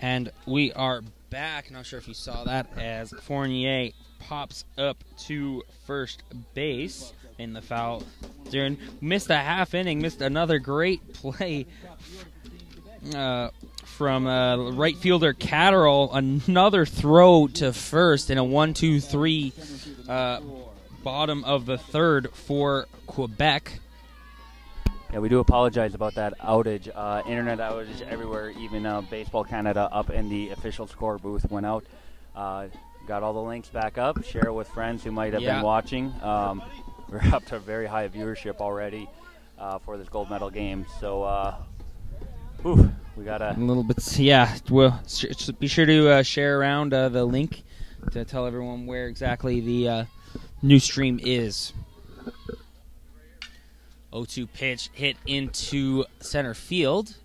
And we are back. Not sure if you saw that as Fournier pops up to first base in the foul. Darren missed a half inning, missed another great play from right fielder Catterall. Another throw to first in a 1-2-3 bottom of the third for Quebec. Yeah, we do apologize about that outage. Internet outage everywhere, even Baseball Canada up in the official score booth went out. Got all the links back up. Share it with friends who might have been watching. We're up to a very high viewership already for this gold medal game. So, we got a little bit. Yeah, we'll be sure to share around the link to tell everyone where exactly the new stream is. 0-2 pitch hit into center field.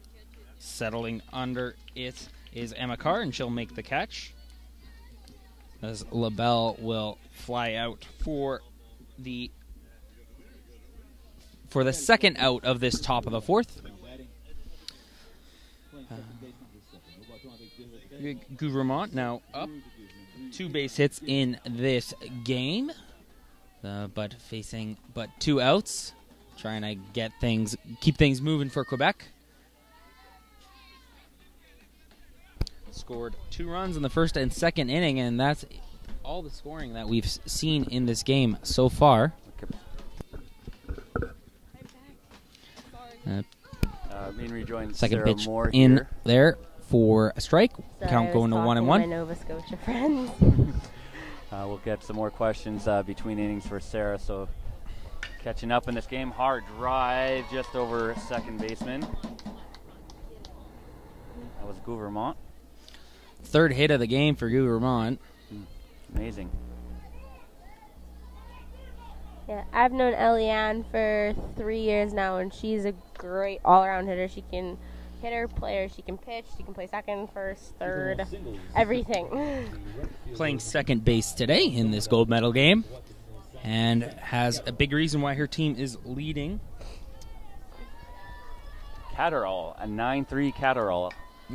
Settling under it is Emma Carr, and she'll make the catch. As LaBelle will fly out for the second out of this top of the fourth. Gouvernement now up. 2 base hits in this game, but facing 2 outs. Trying to keep things moving for Quebec. Scored 2 runs in the first and second inning, and that's all the scoring that we've seen in this game so far. Being rejoined second Sarah pitch Moore in here. there for a strike. Sorry, Count going to 1-1. My Nova Scotia friends. We'll get some more questions between innings for Sarah. So catching up in this game, hard drive just over second baseman. That was Gouvernement. Third hit of the game for Gouvernement. Amazing. Yeah, I've known Eliane for 3 years now, and she's a great all-around hitter. She can hit her player, she can pitch, she can play second, first, third, everything. Playing second base today in this gold medal game, and has a big reason why her team is leading. Catterall, a 9-3 Catterall.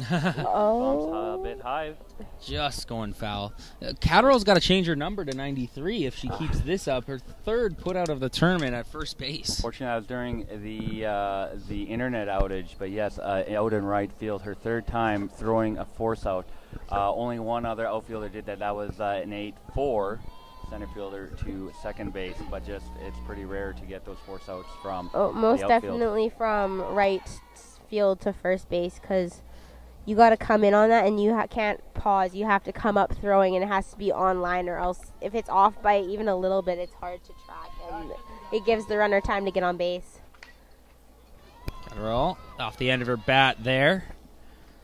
Oh. A bit high. Just going foul. Catterall's got to change her number to 93 if she keeps this up. Her third put out of the tournament at first base. Fortunately, that was during the internet outage, but yes, out in right field, her third time throwing a force out. Only one other outfielder did that. That was an 8-4 center fielder to second base, but just it's pretty rare to get those force outs from most definitely from right field to first base, because you got to come in on that, and you can't pause. You have to come up throwing, and it has to be on line, or else if it's off by even a little bit, it's hard to track, and it gives the runner time to get on base. Catterall off the end of her bat there.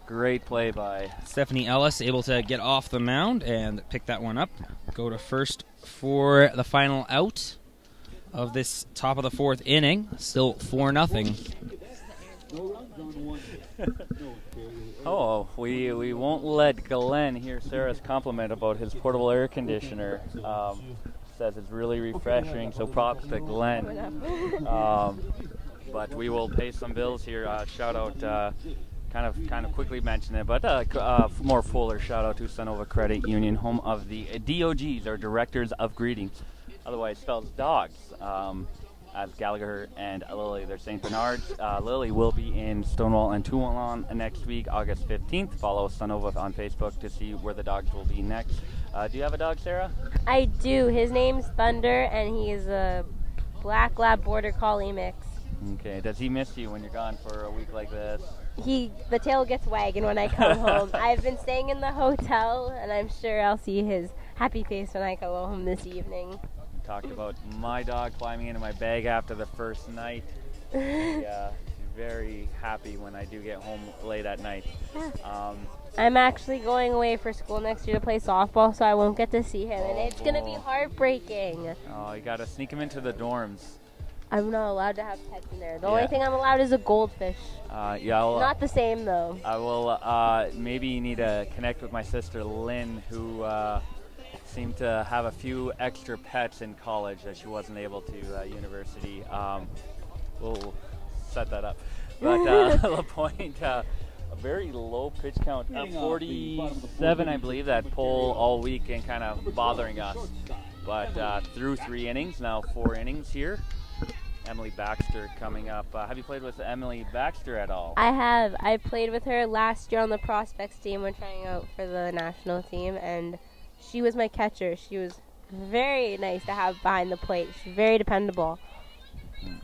Great play by Stephanie Ellis, able to get off the mound and pick that one up. Go to first for the final out of this top of the fourth inning. Still 4-0. We won't let Glenn hear Sarah's compliment about his portable air conditioner. Says it's really refreshing, so props to Glenn. But we will pay some bills here. Shout out, kind of quickly mention it, but more fuller shout out to Sunova Credit Union, home of the DOGs, or Directors of Greeting, otherwise spells dogs. As Gallagher and Lily, they're St. Bernards. Lily will be in Stonewall and Tualatin next week, August 15th. Follow Sunova on Facebook to see where the dogs will be next. Do you have a dog, Sarah? I do. His name's Thunder, and he is a Black Lab Border Collie mix. Okay. Does he miss you when you're gone for a week like this? The tail gets wagging when I come home. I've been staying in the hotel, and I'm sure I'll see his happy face when I go home this evening. Talked about my dog climbing into my bag after the first night. Yeah, very happy when I do get home late at night. I'm actually going away for school next year to play softball, so I won't get to see him, and it's going to be heartbreaking. Oh, you got to sneak him into the dorms. I'm not allowed to have pets in there. The only thing I'm allowed is a goldfish. Not the same, though. I will, maybe you need to connect with my sister Lynn, who seemed to have a few extra pets in college that she wasn't able to university. We'll set that up. But the point, a very low pitch count, 47, I believe, that pull all week and kind of bothering us. But through 3 innings, now 4 innings here. Emily Baxter coming up. Have you played with Emily Baxter at all? I have. I played with her last year on the prospects team when trying out for the national team, and she was my catcher. She was very nice to have behind the plate. She's very dependable.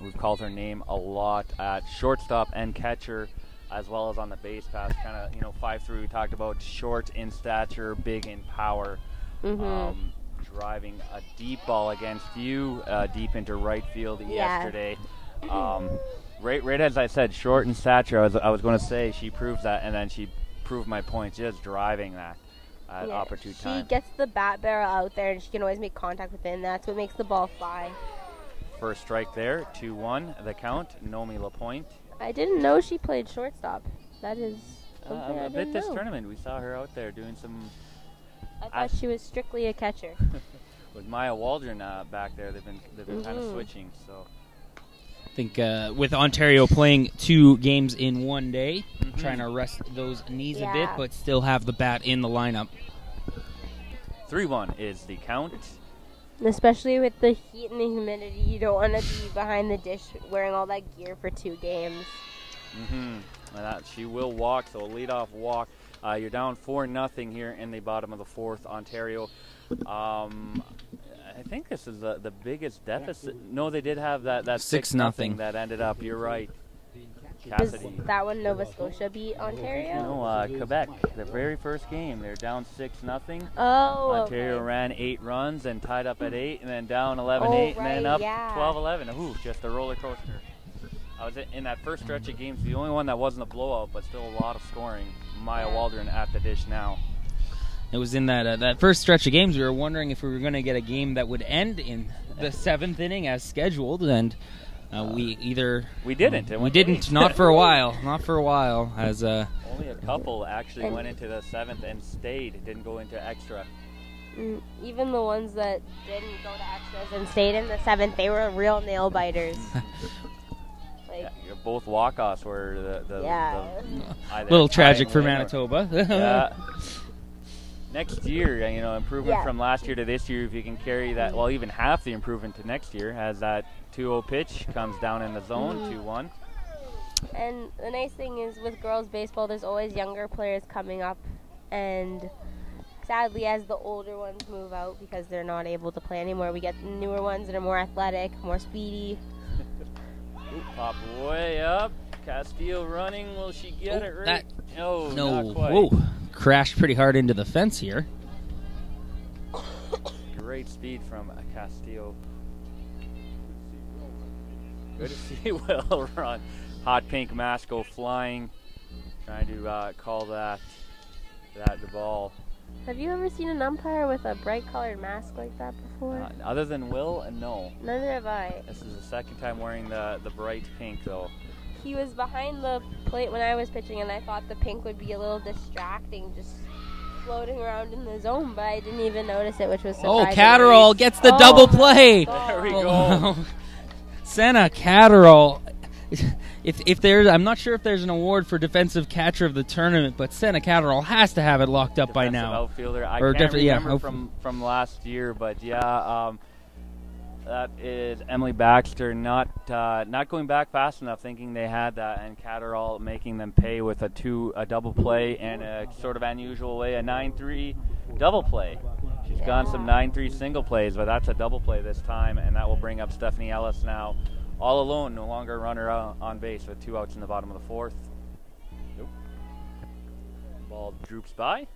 We've called her name a lot at shortstop and catcher, as well as on the base pass. Kind of, 5'3", we talked about short in stature, big in power. Driving a deep ball against you, deep into right field yesterday. Right as I said, short in stature. I was going to say she proved that, and then she proved my point, just driving that at opportune time. She gets the bat barrel out there, and she can always make contact with it, and that's what makes the ball fly. First strike there, 2-1 the count. Nomi LaPointe. I didn't know she played shortstop. That is something I a didn't bit this know. tournament. We saw her out there doing some. I thought she was strictly a catcher. With Maya Waldron back there, they've been kind of switching. So I think with Ontario playing 2 games in one day, trying to rest those knees a bit, but still have the bat in the lineup. 3-1 is the count. Especially with the heat and the humidity, you don't want to be behind the dish wearing all that gear for 2 games. She will walk, so a leadoff walk. You're down 4-0 here in the bottom of the 4th, Ontario. I think this is the biggest deficit. No, they did have that 6-0 that ended up. You're right. Cassidy. Was that one Nova Scotia beat Ontario? No, Quebec. The very first game, they're down 6-0. Oh, Ontario ran 8 runs and tied up at 8, and then down 11-8, and then up 12-11. Ooh, just a roller coaster. I was in that first stretch of games, the only one that wasn't a blowout, but still a lot of scoring. Maya Waldron at the dish now. It was in that first stretch of games we were wondering if we were going to get a game that would end in the 7th inning as scheduled, and we didn't. We didn't. Not for a while. Not for a while. As only a couple actually went into the 7th and stayed. Didn't go into extra. Even the ones that didn't go to extras and stayed in the 7th, they were real nail biters. Both walk-offs were a little tragic for Manitoba. Next year, improvement from last year to this year, if you can carry that, well, even half the improvement to next year, as that 2-0 pitch comes down in the zone, 2-1. And the nice thing is with girls baseball, there's always younger players coming up, and sadly, as the older ones move out because they're not able to play anymore, we get newer ones that are more athletic, more speedy. Pop way up. Castillo running. Will she get it right? No. Not quite. Whoa. Crashed pretty hard into the fence here. Great speed from Castillo. Good to see Will run. Hot pink mask go flying. Trying to call that the ball. Have you ever seen an umpire with a bright colored mask like that before? Other than Will, no. Neither have I. This is the second time wearing the bright pink, though. He was behind the plate when I was pitching, and I thought the pink would be a little distracting, just floating around in the zone, but I didn't even notice it, which was surprising. Oh, Catterall gets the double play. There we go. Senna Catterall. If there's, I'm not sure if there's an award for defensive catcher of the tournament, but Senna Catterall has to have it locked up by now. Outfielder. I can't remember from last year, but that is Emily Baxter not going back fast enough, thinking they had that, and Catterall making them pay with a double play and a sort of unusual way, a 9-3 double play. She's gone some 9-3 single plays, but that's a double play this time, and that will bring up Stephanie Ellis now. All alone, no longer a runner on base with 2 outs in the bottom of the 4th. Nope. Ball droops by.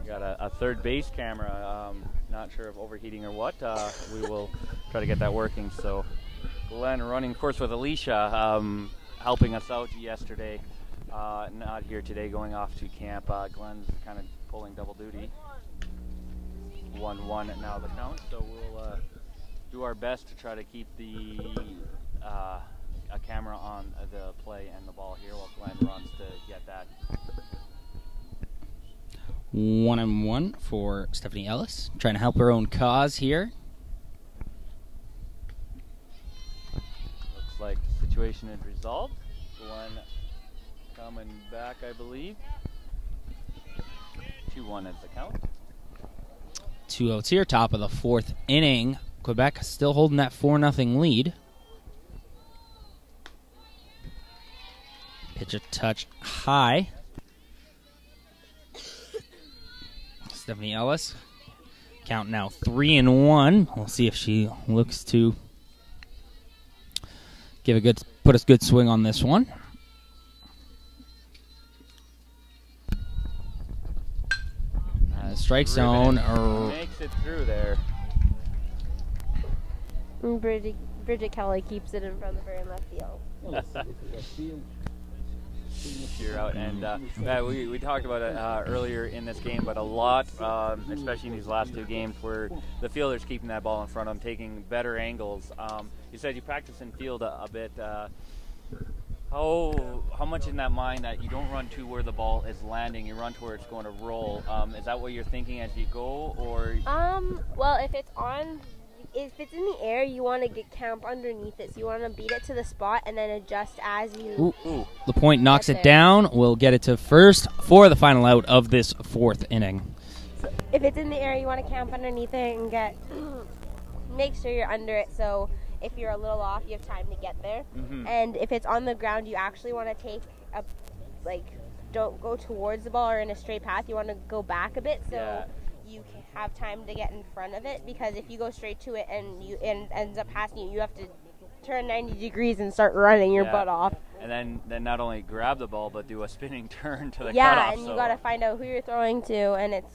Got a third base camera. Not sure if overheating or what. We will try to get that working. So Glenn running, of course, with Alicia helping us out yesterday. Not here today, going off to camp. Glenn's kind of pulling double duty. 1-1 now the count. So we'll do our best to try to keep a camera on the play and the ball here while Glenn runs to get that. 1-1 for Stephanie Ellis, trying to help her own cause here. Looks like the situation is resolved. Glenn coming back, I believe. 2-1 is the count. 2 outs here, top of the 4th inning. Quebec still holding that 4-0 lead. Pitch a touch high. Stephanie Ellis. Count now 3-1. We'll see if she looks to put a good swing on this one. Strike zone. Makes it through there. Bridget Kelly keeps it in front of her in left field. You're out, and we talked about it earlier in this game, but a lot, especially in these last 2 games, where the fielder's keeping that ball in front of them, taking better angles. You said you practice in field a bit. How much in that mind that you don't run to where the ball is landing, you run to where it's going to roll? Is that what you're thinking as you go, or? Well, if it's in the air, you want to get camp underneath it. So you want to beat it to the spot and then adjust as you. Ooh. The point knocks it down. We'll get it to first for the final out of this 4th inning. So if it's in the air, you want to camp underneath it and make sure you're under it. So if you're a little off, you have time to get there. Mm-hmm. And if it's on the ground, you actually want to take don't go towards the ball or in a straight path. You want to go back a bit so you have time to get in front of it, because if you go straight to it and ends up passing you have to turn 90 degrees and start running your butt off. And then not only grab the ball, but do a spinning turn to the cutoff. Yeah, and you got to find out who you're throwing to, and it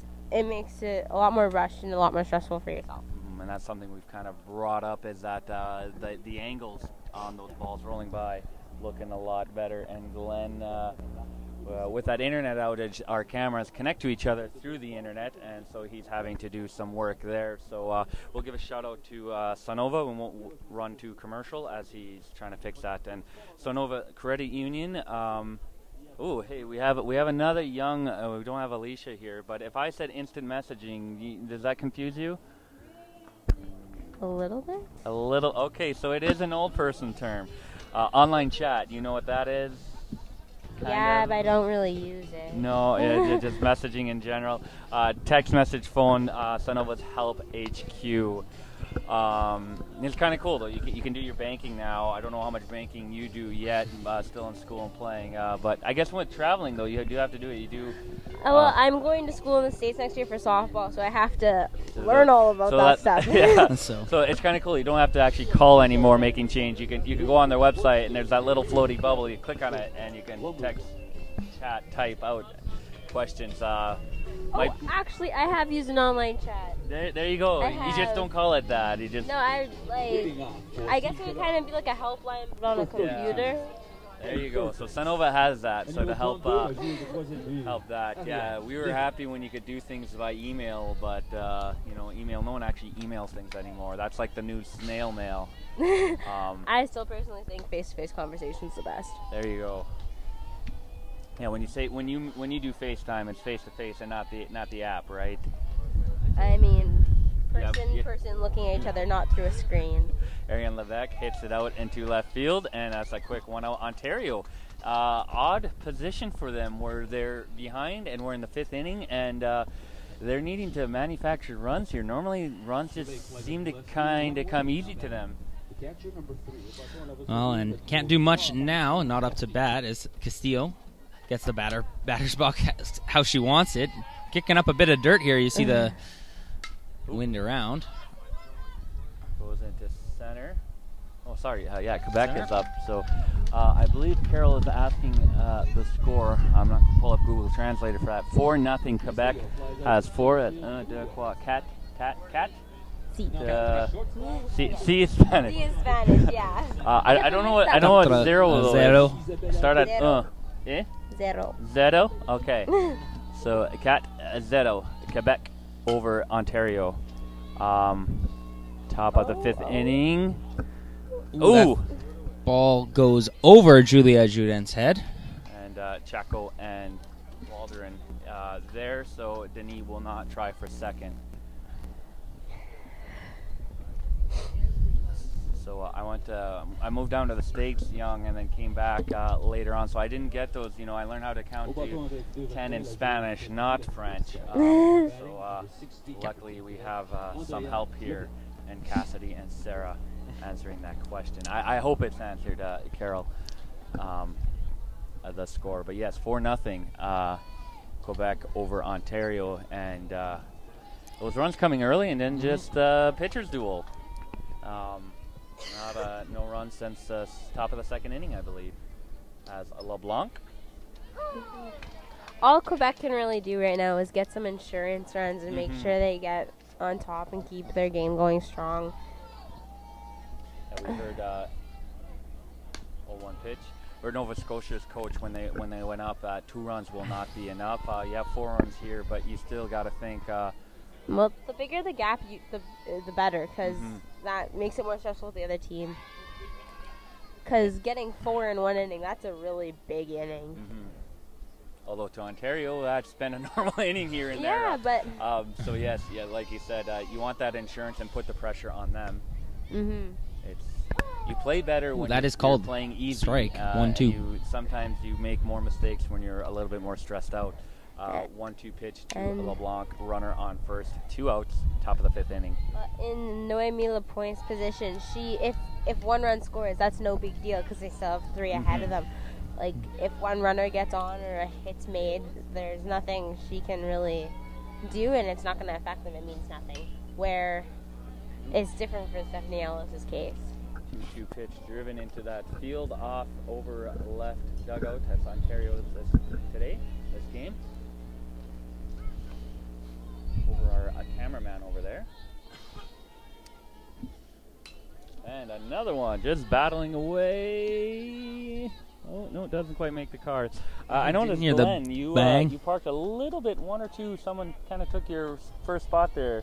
makes it a lot more rushed and a lot more stressful for yourself. And that's something we've kind of brought up, is that the angles on those balls rolling by looking a lot better. And Glenn, with that internet outage, our cameras connect to each other through the internet, and so he's having to do some work there. So we'll give a shout out to Sonova. We won't run to commercial as he's trying to fix that. And Sonova Credit Union. Hey, we have another young. We don't have Alicia here, but if I said instant messaging, does that confuse you? A little bit? A little. Okay, so it is an old person term. Online chat, you know what that is? Yeah, but I don't really use it. No, it's just messaging in general. Text message phone, Sonova's Help HQ. It's kind of cool, though. You can do your banking now. I don't know how much banking you do yet, still in school and playing. But I guess with traveling, though, you do have to do it. You do. Well, I'm going to school in the States next year for softball, so I have to learn all about that stuff. Yeah. So it's kind of cool. You don't have to actually call anymore making change. You can go on their website, and there's that little floaty bubble. You click on it, and you can text, chat, type out questions. Actually, I have used an online chat. There you go. You just don't call it that. You just. No, I guess it would kind of be like a helpline, but on a computer. Yeah. There you go. So Sonova has that, so to help that. Yeah, we were happy when you could do things by email, but email. No one actually emails things anymore. That's like the new snail mail. I still personally think face-to-face conversation's the best. There you go. Yeah, when you do FaceTime, it's face-to-face and not the app, right? I mean, person looking at each other, not through a screen. Ariane Levesque hits it out into left field, and that's a quick one out. Ontario, odd position for them where they're behind and we're in the 5th inning, and they're needing to manufacture runs here. Normally, runs just seem to kind of come easy to them. Well, and can't do much now, not up to bat, as Castillo gets the batter's box how she wants it. Kicking up a bit of dirt here. You see the wind around. Goes into center. Oh, sorry. Quebec is up. So I believe Carol is asking the score. I'm not going to pull up Google Translator for that. 4-0 Quebec has 4 at Cat. C is Spanish. C is Spanish, yeah. I don't know what. I know what zero is. Start at Zero. Okay. So Cat zero. Quebec over Ontario. Top of the 5th inning. Ooh. Ball goes over Julia Juden's head. And Chaco and Waldron there, so Denis will not try for second. So I moved down to the States young and then came back later on. So I didn't get those, I learned how to count to 10 in Spanish, not French. So luckily we have some help here, and Cassidy and Sarah answering that question. I hope it's answered, Carol, the score. But yes, 4-0 Quebec over Ontario. And those runs coming early, and then just pitcher's duel. No run since top of the second inning, I believe, as LeBlanc. All Quebec can really do right now is get some insurance runs and make sure they get on top and keep their game going strong. Yeah, we heard 0-1 pitch. Or Nova Scotia's coach when they went up, 2 runs will not be enough. You have 4 runs here, but you still got to think. Well, the bigger the gap, the better, because that makes it more stressful with the other team. Because getting 4 in 1 inning, that's a really big inning. Although to Ontario, that's been a normal inning here and there. Yeah, but... so yes, like you said, you want that insurance and put the pressure on them. You play better when you're playing easy. Strike. 1-2. Sometimes you make more mistakes when you're a little bit more stressed out. 1-2 pitch to LeBlanc, runner on first, 2 outs, top of the 5th inning. In Noemi Lapointe's position, if 1 run scores, that's no big deal because they still have 3 ahead of them. Like, if 1 runner gets on or a hit's made, there's nothing she can really do, and it's not going to affect them. It means nothing. Where it's different for Stephanie Ellis's case. 2-2 pitch driven into that field off over left dugout. That's Ontario's this game. Over our cameraman over there. And another one just battling away. Oh, no, it doesn't quite make the cards. I noticed, Glenn, you parked a little bit, 1 or 2. Someone kind of took your first spot there.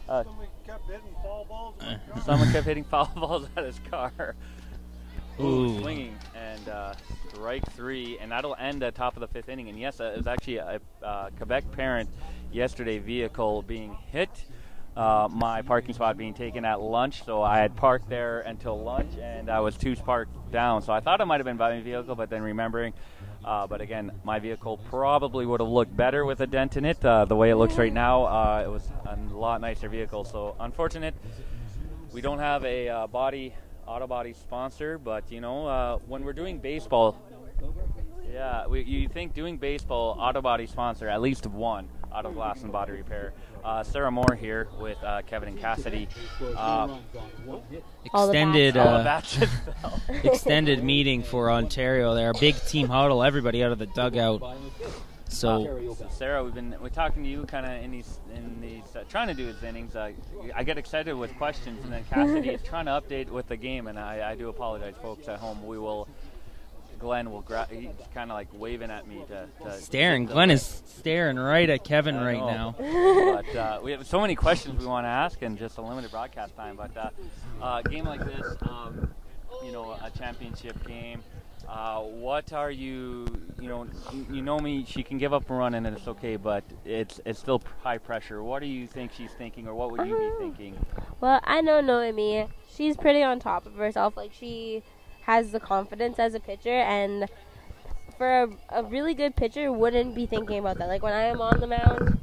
Someone kept hitting foul balls. Someone kept hitting foul balls at his car. Ooh. Swinging, and strike 3, and that'll end at top of the 5th inning. And yes, it was actually a Quebec parent yesterday vehicle being hit. My parking spot being taken at lunch, so I had parked there until lunch, and I was 2 parked down. So I thought it might have been by my vehicle, but then remembering, but again, my vehicle probably would have looked better with a dent in it. The way it looks right now, it was a lot nicer vehicle. So unfortunate, we don't have a auto body sponsor, but when we're doing baseball, you think doing baseball, auto body sponsor, at least 1 auto glass and body repair. Sarah Moore here with Kevin and Cassidy. Extended meeting for Ontario there. A big team huddle, everybody out of the dugout. So Sarah, we're talking to you kind of in these trying to do these innings. I get excited with questions, and then Cassidy is trying to update with the game, and I do apologize, folks at home. Glenn will he's kind of like waving at me to staring. Glenn is staring right at Kevin right now. But we have so many questions we want to ask, and just a limited broadcast time. But a game like this, a championship game. What are you know me, she can give up a run and it's okay, but it's still high pressure. What do you think she's thinking, or what would you be thinking? Well, I know Noemi. She's pretty on top of herself. Like, she has the confidence as a pitcher, and for a really good pitcher wouldn't be thinking about that. Like, when I am on the mound,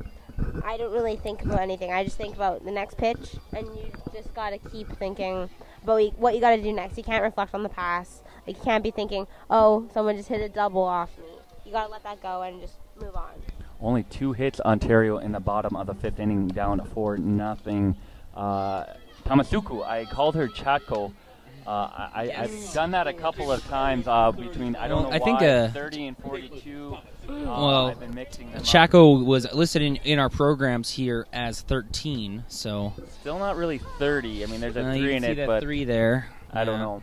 I don't really think about anything. I just think about the next pitch, and you just got to keep thinking about what you got to do next. You can't reflect on the past. Like, you can't be thinking, oh, someone just hit a double off me. You got to let that go and just move on. Only 2 hits, Ontario in the bottom of the 5th inning, down 4-0. Tamasuku, I called her Chatko. I've done that a couple of times between, I don't know why, 30 and 42. I've been mixing them Chaco was listed in our programs here as 13, so still not really 30. I mean, there's a 3 in it, that but 3 there. I don't know.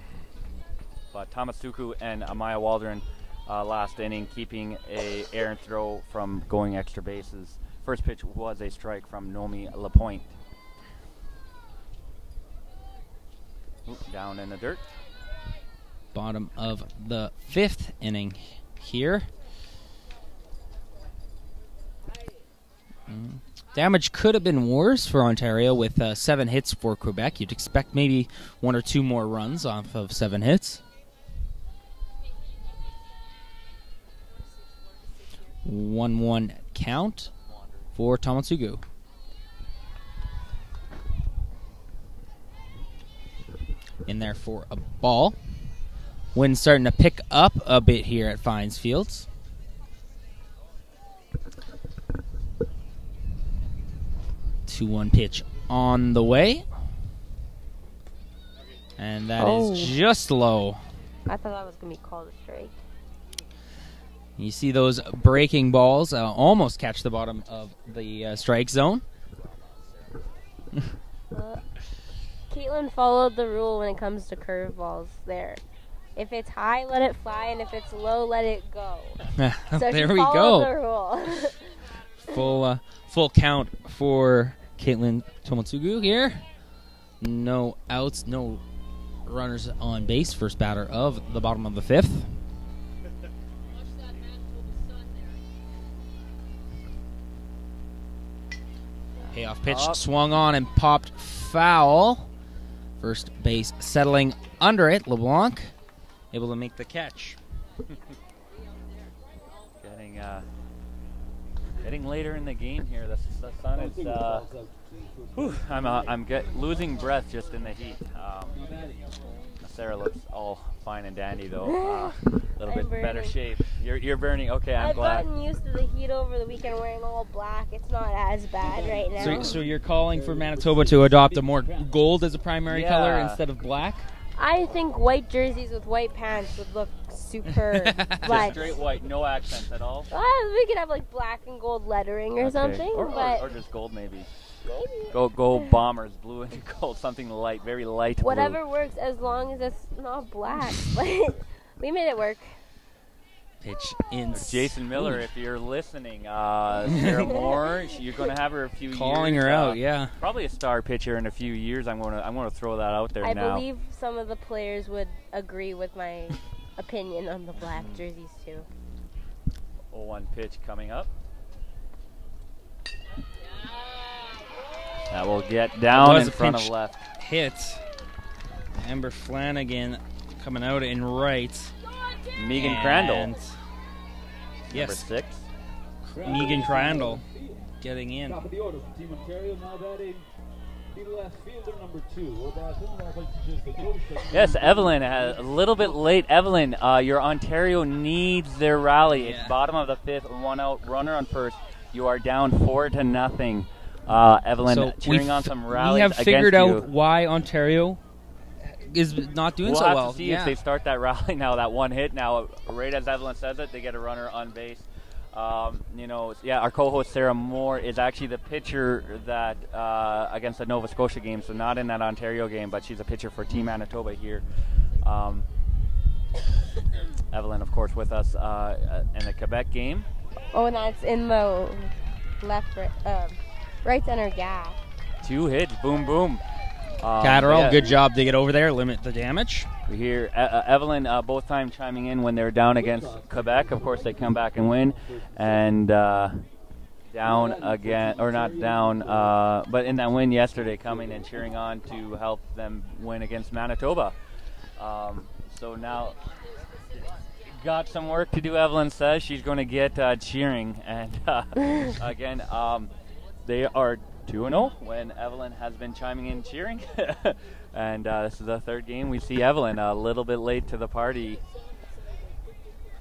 But Tamasuku and Amaya Waldron last inning, keeping a errant throw from going extra bases. First pitch was a strike from Nomi Lapointe. Down in the dirt. Bottom of the 5th inning here. Damage could have been worse for Ontario with 7 hits for Quebec. You'd expect maybe 1 or 2 more runs off of 7 hits. 1-1 count for Tomatsugu. In there for a ball. Wind's starting to pick up a bit here at Fines Fields. Two-one pitch on the way. And that is just low. I thought that was going to be called a strike. You see those breaking balls almost catch the bottom of the strike zone. Caitlin followed the rule when it comes to curveballs there. If it's high, let it fly, and if it's low, let it go. So there she we followed go. the rule. Full count for Caitlin Tomatsugu here. No outs, no runners on base. First batter of the bottom of the 5th. Payoff pitch swung on and popped foul. First base settling under it. LeBlanc able to make the catch. Getting later in the game here. The sun is. I'm losing breath just in the heat. Sarah looks all fine and dandy though. A little bit better shape. You're burning. Okay, I'm glad. I've gotten used to the heat over the weekend, wearing all black. It's not as bad right now. So you're calling for Manitoba to adopt a more gold as a primary color instead of black? I think white jerseys with white pants would look superb. Just straight white, no accents at all. We could have like black and gold lettering or something, or just gold maybe. Go Bombers, blue and gold, something light, very light. Whatever blue. works as long as it's not black. But we made it work. Pitch in. Jason Miller, if you're listening, Sarah Moore, you're going to have her a few calling years. Her out, yeah. Probably a star pitcher in a few years. I'm going to throw that out there now. I believe some of the players would agree with my opinion on the black jerseys too. 0-1 pitch coming up. That will get down in front of left. Hit. Amber Flanagan coming out in right. Megan Crandall. Yes. Number 6. Megan Crandall getting in. Top of the order from Team Ontario, now batting the left fielder, number 2. Yes, Evelyn, a little bit late. Evelyn, your Ontario needs their rally. It's bottom of the 5th, 1 out, runner on first. You are down 4-0. Evelyn, cheering on some rallies. We have figured out why Ontario is not doing so well. We'll have to see if they start that rally now, that one hit. Now, right as Evelyn says it, they get a runner on base. Our co-host Sarah Moore is actually the pitcher that against the Nova Scotia game, so not in that Ontario game, but she's a pitcher for Team Manitoba here. Evelyn, of course, with us in the Quebec game. Oh, and that's in the right center gap. 2 hits, boom, boom. Catterall, good job to get over there, limit the damage. We hear Evelyn both times chiming in when they're down against Quebec. Of course, they come back and win. And down again, or not down, but in that win yesterday, coming and cheering on to help them win against Manitoba. So now, got some work to do, Evelyn says. She's going to get cheering. And again, they are 2-0 when Evelyn has been chiming in cheering. And this is the 3rd game we see Evelyn a little bit late to the party.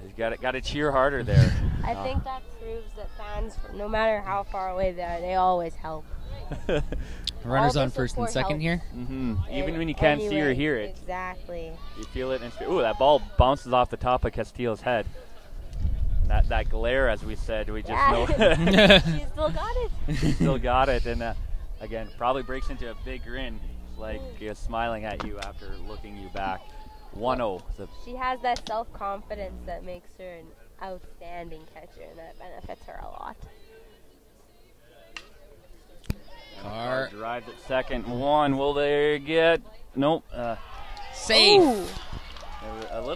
She's got to cheer harder there. I think that proves that fans, no matter how far away they are, they always help. Runners on first and second here. Even when you can't see or hear it. Exactly. You feel it. Ooh, that ball bounces off the top of Castillo's head. That glare, as we said, we just know. She still got it. She still got it. And again, probably breaks into a big grin, like smiling at you after looking you back. 1-0. She has that self-confidence that makes her an outstanding catcher, and that benefits her a lot. Carr drives at second. 1. Will they get? Nope. Safe.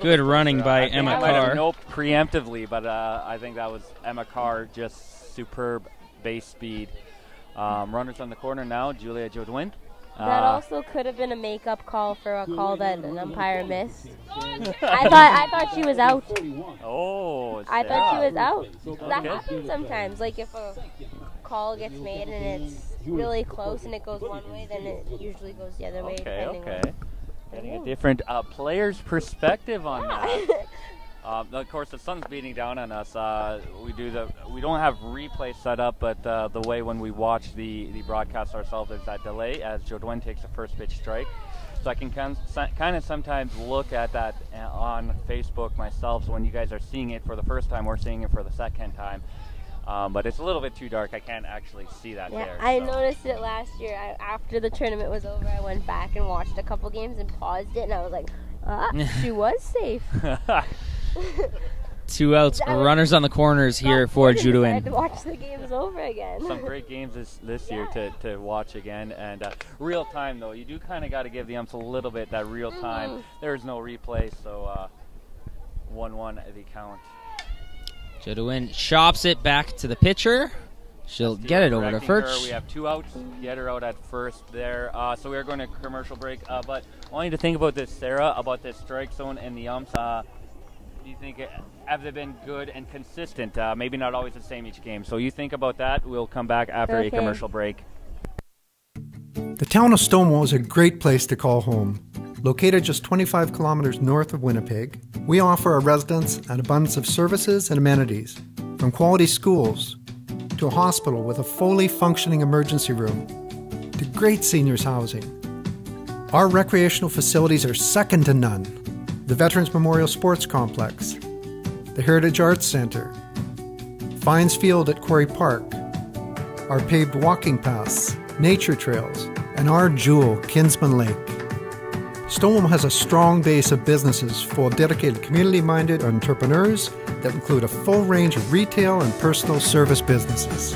Good running by Emma Carr. Nope, preemptively, but I think that was Emma Carr, just superb base speed. Runners on the corner now, Julia Jodwin. That also could have been a makeup call for a call that an umpire missed. I thought she was out. Oh, I thought she was out. Okay. That happens sometimes. Like if a call gets made and it's really close and it goes one way, then it usually goes the other way. Okay. Getting a different player's perspective on that. Of course, the sun's beating down on us. We don't have replay set up, but the way when we watch the broadcast ourselves, there's that delay as Jodwin takes the first pitch strike. So I can kind of sometimes look at that on Facebook myself. So when you guys are seeing it for the first time, we're seeing it for the second time. But it's a little bit too dark. I can't actually see that there. I noticed it last year. After the tournament was over, I went back and watched a couple games and paused it, and I was like, she was safe. 2 outs, runners on the corners here for Judawin. I had to watch the games over again. Some great games this year to watch again. And real time, though, you do kind of got to give the umps a little bit that real time. There's no replay, so 1-1 the count. Judawin chops it back to the pitcher. She'll get it over to first. We have 2 outs. Get her out at first there. So we are going to commercial break. But I want you to think about this, Sarah, about this strike zone and the umps. Do you think have they been good and consistent? Maybe not always the same each game. So you think about that. We'll come back after a commercial break. The town of Stonewall is a great place to call home. Located just 25 kilometers north of Winnipeg, we offer our residents an abundance of services and amenities, from quality schools to a hospital with a fully functioning emergency room to great seniors housing. Our recreational facilities are second to none. The Veterans Memorial Sports Complex, the Heritage Arts Centre, Fines Field at Quarry Park, our paved walking paths, nature trails, and our jewel, Kinsman Lake. Stonewall has a strong base of businesses full of dedicated community-minded entrepreneurs that include a full range of retail and personal service businesses.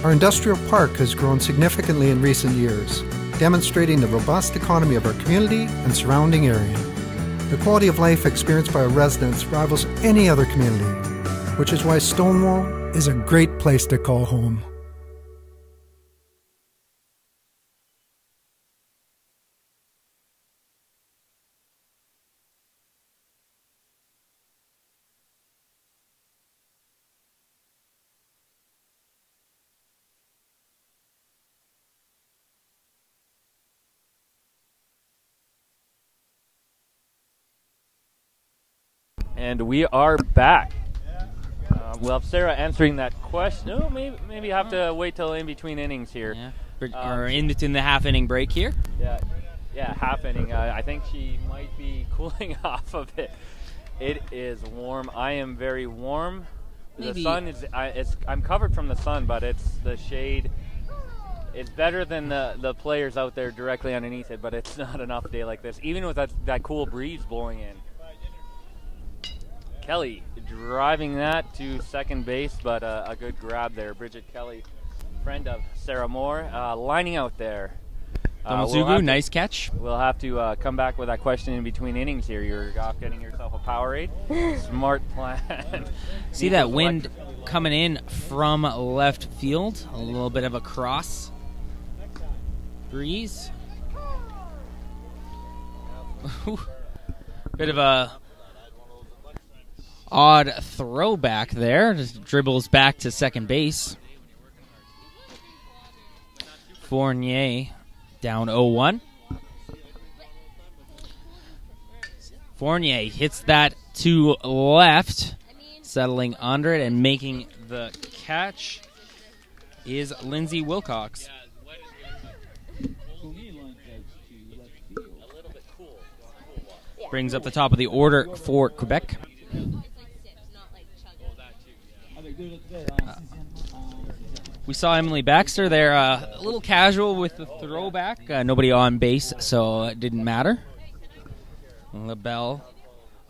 Our industrial park has grown significantly in recent years, demonstrating the robust economy of our community and surrounding area. The quality of life experienced by our residents rivals any other community, which is why Stonewall is a great place to call home. And we are back. We'll have Sarah answering that question. Oh, maybe have to wait till in between innings here. Yeah. Or in between the half-inning break here. Yeah, half inning. I think she might be cooling off a bit. It is warm. I am very warm. The sun is. I'm covered from the sun, but it's the shade. It's better than the players out there directly underneath it, but it's not enough day like this, even with that cool breeze blowing in. Kelly driving that to second base, but a good grab there. Bridget Kelly, friend of Sarah Moore, lining out there. Nice catch. We'll have to come back with that question in between innings here. You're off getting yourself a Powerade. Smart plan. See that wind coming in from left field. A little bit of a cross breeze. Bit of a odd throwback there. Just dribbles back to second base. Fournier down 0-1. Fournier hits that to left, settling under it and making the catch is Lindsay Wilcox. Brings up the top of the order for Quebec. We saw Emily Baxter there, a little casual with the throwback. Nobody on base, so it didn't matter. LaBelle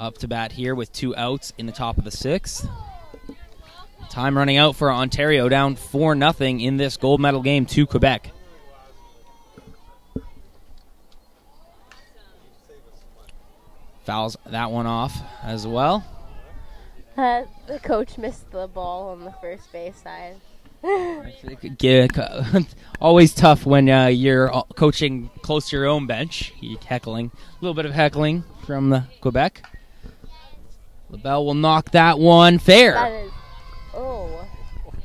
up to bat here with 2 outs in the top of the 6th. Time running out for Ontario, down 4-0 in this gold medal game to Quebec. Fouls that one off as well. The coach missed the ball on the first base side. Always tough when you're coaching close to your own bench. You're heckling. A little bit of heckling from Quebec. LaBelle will knock that one fair.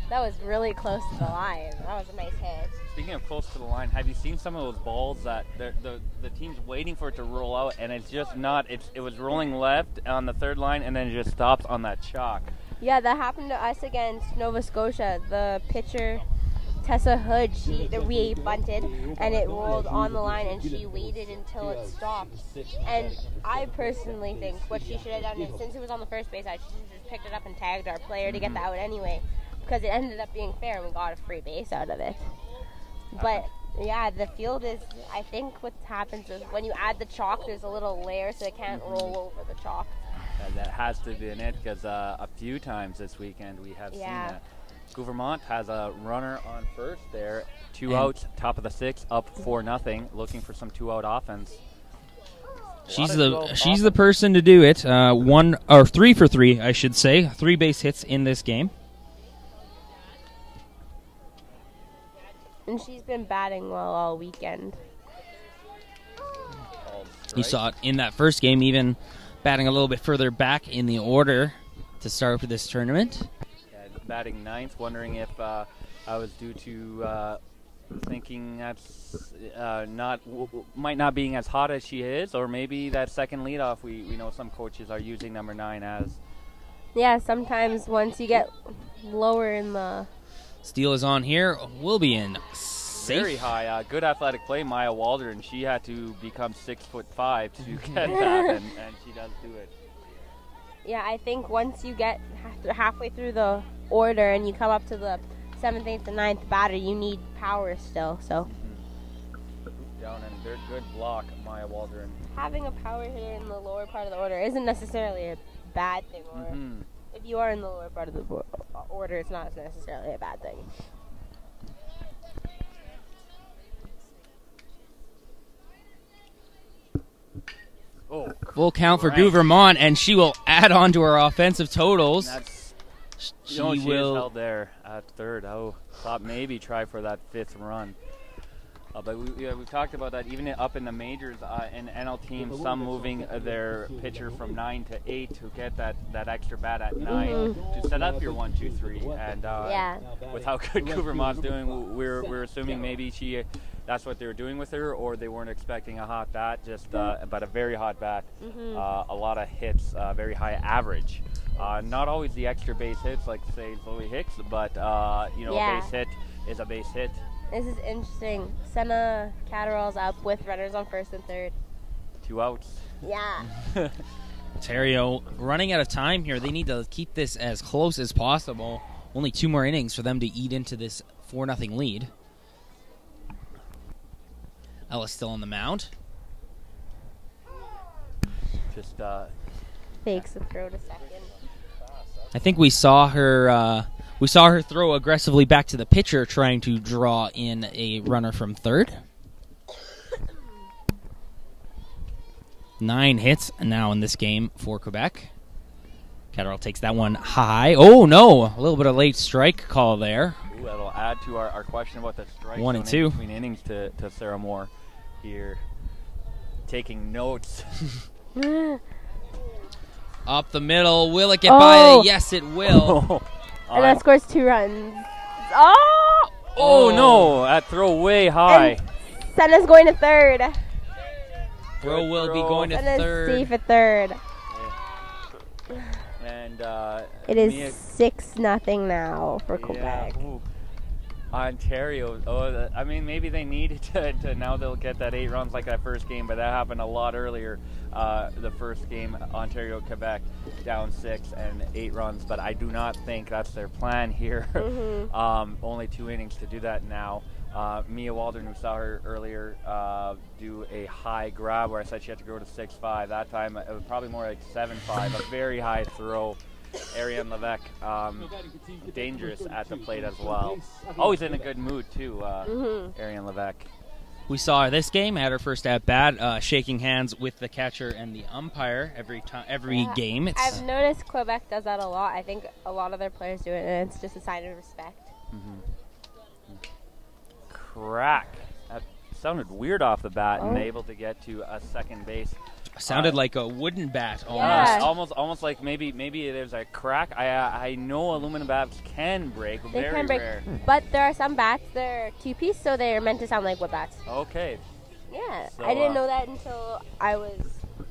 That was really close to the line. That was a nice hit. Speaking of close to the line, have you seen some of those balls that the team's waiting for it to roll out, and it's just not? It was rolling left on the third line, and then it just stops on that chalk. Yeah, that happened to us against Nova Scotia. The pitcher, Tessa Hood, we bunted, and it rolled on the line, and she waited until it stopped. And I personally think what she should have done is, since it was on the first base side, she should have just picked it up and tagged our player to get the out anyway, because it ended up being fair, and we got a free base out of it. But yeah, the field is, I think what happens is when you add the chalk, there's a little layer so it can't roll over the chalk. That has to be in it, because a few times this weekend we have seen that. Gouvernement has a runner on first there, 2 outs, top of the 6, up 4-0, looking for some 2-out offense. She's the person to do it. 3 for 3, I should say. 3 base hits in this game. And she's been batting well all weekend. You saw it in that first game, even batting a little bit further back in the order to start with this tournament. Batting 9th, wondering if I was due to thinking that's might not being as hot as she is, or maybe that second leadoff we know some coaches are using number 9 as. Yeah, sometimes once you get lower in the... Steal is on here, will be in safe. Very high, good athletic play, Maya Waldron. She had to become 6'5" to get that, and she does do it. Yeah, I think once you get halfway through the order and you come up to the 7th, 8th, and 9th batter, you need power still. So down and good block, Maya Waldron. Having a power hitter in the lower part of the order isn't necessarily a bad thing. Or if you are in the lower part of the order, it's not necessarily a bad thing. Oh, full count for Gouvernement, and she will add on to her offensive totals. She will is held there at third. Thought maybe try for that 5th run. But we've talked about that even up in the majors in NL teams, some moving their pitcher from 9 to 8 to get that extra bat at 9 to set up your 1, 2, 3. And with how good Gouvernement's doing, we're assuming maybe that's what they were doing with her, or they weren't expecting a hot bat, but a very hot bat, a lot of hits, very high average. Not always the extra base hits like, say, Zoe Hicks, but a base hit is a base hit. This is interesting. Senna Catterall's up with runners on first and third. 2 outs. Yeah. Ontario running out of time here. They need to keep this as close as possible. Only 2 more innings for them to eat into this 4-0 lead. Ellis still on the mound. Just fakes the throw to second. I think we saw her throw aggressively back to the pitcher, trying to draw in a runner from third. 9 hits now in this game for Quebec. Catterall takes that one high. Oh, no. A little bit of late strike call there. Ooh, that'll add to our question about the strike 1 and 2 between innings to Sarah Moore here. Taking notes. Up the middle. Will it get by? Yes, it will. And that scores 2 runs. Oh, no. That throw way high. And Senna's going to third. Throw will be going to Senna's third. safe at third. And it is 6-0 now for Quebec. Ontario. I mean, maybe they needed to. Now they'll get that 8 runs like that first game, but that happened a lot earlier. The first game, Ontario, Quebec, down 6 and 8 runs. But I do not think that's their plan here. Only 2 innings to do that now. Mia Waldron, who saw her earlier do a high grab where I said she had to go to 6-5. That time it was probably more like 7-5, a very high throw. Ariane Levesque, dangerous at the plate as well. Always in a good mood too, Ariane Levesque. We saw her this game at her first at bat, shaking hands with the catcher and the umpire every game. I've noticed Quebec does that a lot. I think a lot of their players do it, and it's just a sign of respect. Crack. That sounded weird off the bat and able to get to a second base. Sounded like a wooden bat almost. Yeah. Almost like maybe there's a crack. I know aluminum bats can break. They Very can break, rare. but there are some bats. They're two-piece, so they're meant to sound like wood bats. Okay. Yeah, So, I didn't know that until I was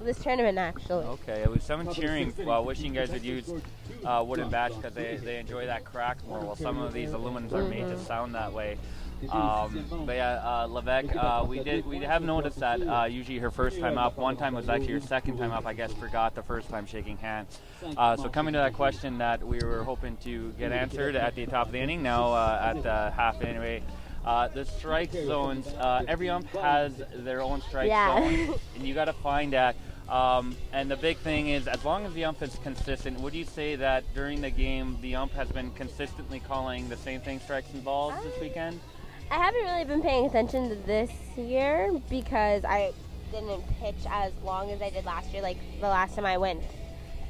this tournament actually. Okay. It was someone cheering, wishing you guys would use wooden bats because they enjoy that crack more. Well, some of these aluminums are made to sound that way. But yeah, Levesque, we have noticed that usually her first time up. One time was actually her second time up. I guess forgot the first time shaking hands. So coming to that question that we were hoping to get answered at the top of the inning, now at the half anyway. The strike zones, every ump has their own strike zone, and you got to find that. And the big thing is, as long as the ump is consistent, would you say that during the game the ump has been consistently calling the same thing, strikes and balls, this weekend? I haven't really been paying attention to this year because I didn't pitch as long as I did last year. Like the last time I went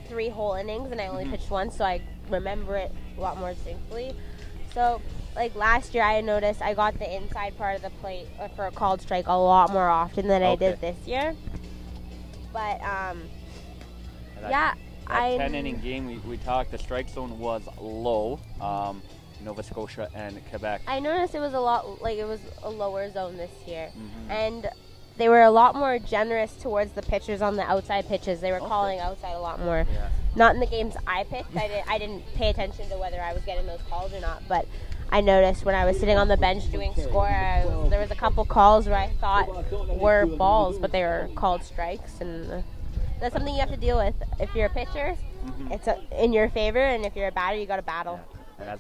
3 whole innings and I only pitched once, so I remember it a lot more distinctly. So like last year I noticed I got the inside part of the plate for a called strike a lot more often than I did this year. But That 10-inning game we talked, the strike zone was low. Nova Scotia and Quebec. I noticed it was a lot, like it was a lower zone this year. And they were a lot more generous towards the pitchers on the outside pitches. They were calling outside a lot more. Yeah. Not in the games I picked. I didn't pay attention to whether I was getting those calls or not, but I noticed when I was sitting on the bench doing score, there was a couple calls where I thought were balls, but they were called strikes, and that's something you have to deal with. If you're a pitcher, it's in your favor, and if you're a batter, you got to battle. And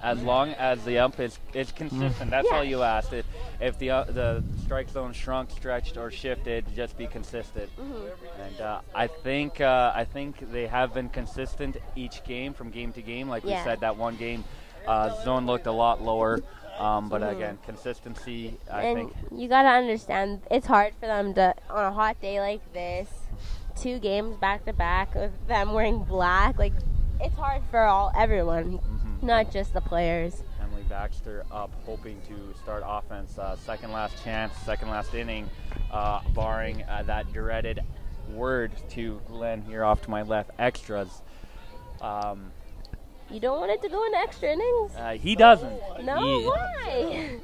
as long as the ump is consistent, that's all you asked. If the strike zone shrunk, stretched, or shifted, just be consistent. And I think they have been consistent each game from game to game. Like we said, that one game zone looked a lot lower. But again, consistency, I think. You got to understand, it's hard for them to, on a hot day like this, 2 games back to back with them wearing black, like it's hard for everyone, not just the players. Emily Baxter up, hoping to start offense. Second last chance, second last inning, barring that dreaded word to Glenn here off to my left, extras. You don't want it to go into extra innings? He doesn't. No, why?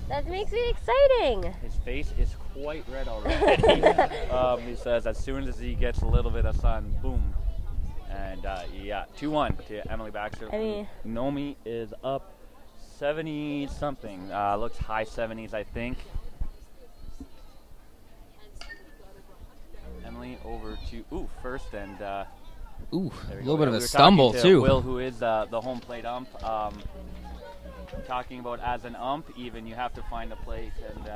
That makes it exciting. His face is quite red already. He says as soon as he gets a little bit of sun, boom. And 2-1 to Emily Baxter. Nomi is up 70-something. Looks high 70s, I think. Emily over to first and a little bit of a stumble too. Will, who is the home plate ump, talking about as an ump, even you have to find the plate, and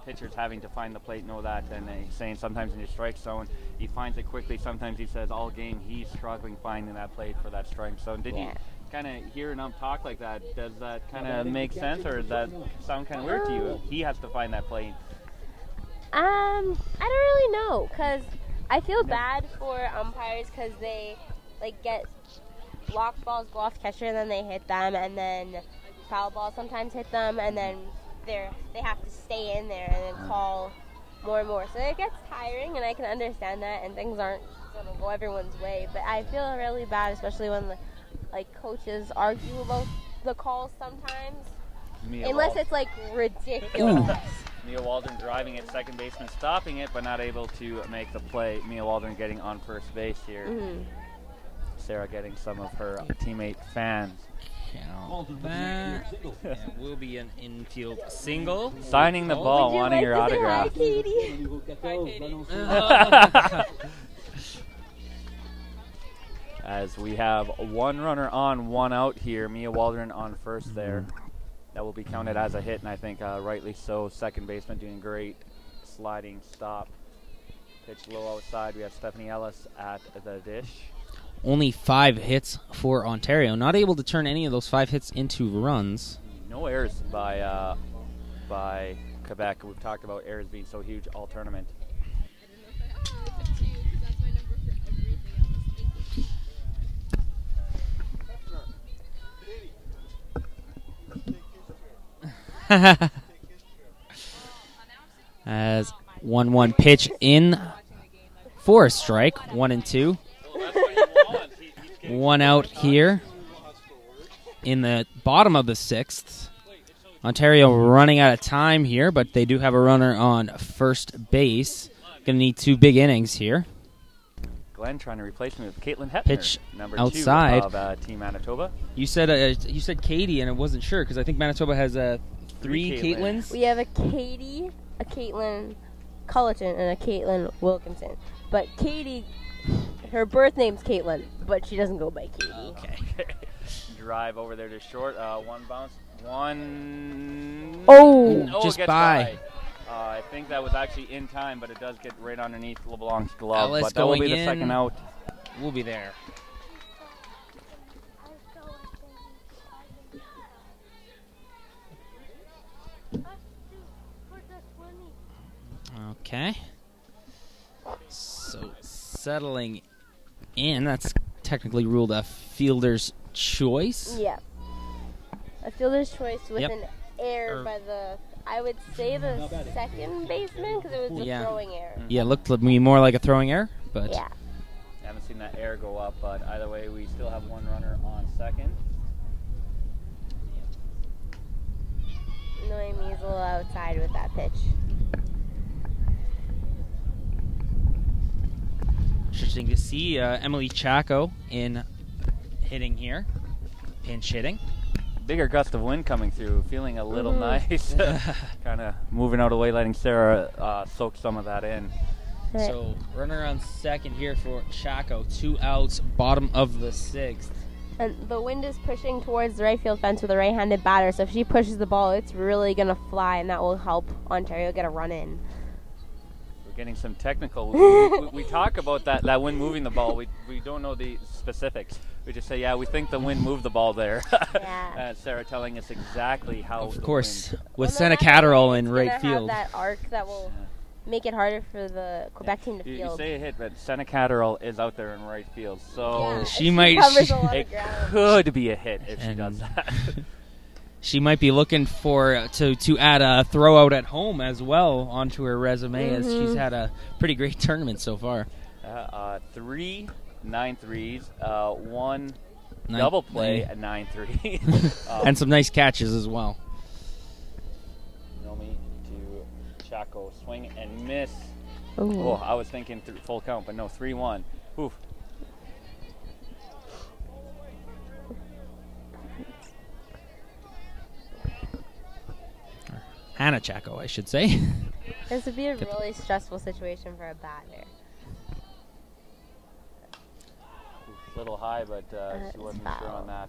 pitchers having to find the plate know that. And he's saying sometimes in your strike zone he finds it quickly. Sometimes he says all game he's struggling finding that plate for that strike zone. Did you kind of hear an ump talk like that? Does that kind of make sense, or does that sound kind of weird to you? He has to find that plate. I don't really know, because I feel bad for umpires because they get block balls go off catcher and then they hit them, and then foul balls sometimes hit them, and then they have to stay in there and then call more and more. So it gets tiring, and I can understand that, and things aren't going to go everyone's way. But I feel really bad, especially when coaches argue about the calls sometimes, unless it's ridiculous. Mia Waldron driving at second baseman, stopping it, but not able to make the play. Mia Waldron getting on first base here. Sarah getting some of her teammate fans. Count that. It will be an infield single. Signing the ball, wanting your autograph. Hi, Katie. As we have one runner on, one out here. Mia Waldron on first there. That will be counted as a hit, and I think rightly so. Second baseman doing great. Sliding stop. Pitch low outside. We have Stephanie Ellis at the dish. Only 5 hits for Ontario. Not able to turn any of those 5 hits into runs. No errors by Quebec. We've talked about errors being so huge all tournament. As 1-1 pitch in for a strike, 1-2. One out here in the bottom of the sixth. Ontario running out of time here, but they do have a runner on first base. Going to need 2 big innings here. Glenn trying to replace me with Caitlin Hepner, Pitch number outside 2 of Team Manitoba. You said Katie, and I wasn't sure because I think Manitoba has 3 Caitlins. We have a Katie, a Caitlin Culleton, and a Caitlin Wilkinson. But Katie, her birth name's Caitlin, but she doesn't go by Katie. Okay. Drive over there to short. One bounce. One. Oh, just gets by. I think that was actually in time, but it does get right underneath LeBlanc's glove. Ellis but that will be going the second in. out. We'll be there. Okay. So settling in, that's technically ruled a fielder's choice. yeah. A fielder's choice with Yep. an error by the, I would say the second baseman because it was a Yeah. throwing error. Yeah, looked to me more like a throwing error, but Yeah. I haven't seen that air go up, but either way, we still have one runner on second. Noemi's a little outside with that pitch. interesting to see Emily Chaco in hitting here, pinch hitting. Bigger gust of wind coming through, feeling a little nice. Kind of moving out of the way, letting Sarah soak some of that in. Right. So runner on second here for Chaco, 2 outs, bottom of the sixth. And the wind is pushing towards the right field fence with a right-handed batter, so if she pushes the ball, it's really going to fly, and that will help Ontario get a run in. We're getting some technical. we talk about that wind moving the ball. We don't know the specifics. We just say, yeah, we think the wind moved the ball there. Yeah. Sarah telling us exactly how. Of the course, wind- with Well, no, Seneca that's Catterall okay. in It's right gonna field. have that arc that will make it harder for the Quebec team to You field. say a hit, but Seneca Catterall is out there in right field, so Yeah, she might- covers a lot it of ground. could be a hit if she And- does that. She might be looking for to add a throw out at home as well onto her resume, as she's had a pretty great tournament so far. 3 9-3s, 1 Nine- double play nine. at 9-3. And some nice catches as well. Nomi to Chaco, swing and miss. Ooh. Oh, I was thinking full count, but no, 3-1. Oof. Hannah Chaco, I should say. This would be a really stressful situation for a batter. Little high, but she wasn't foul. sure on that.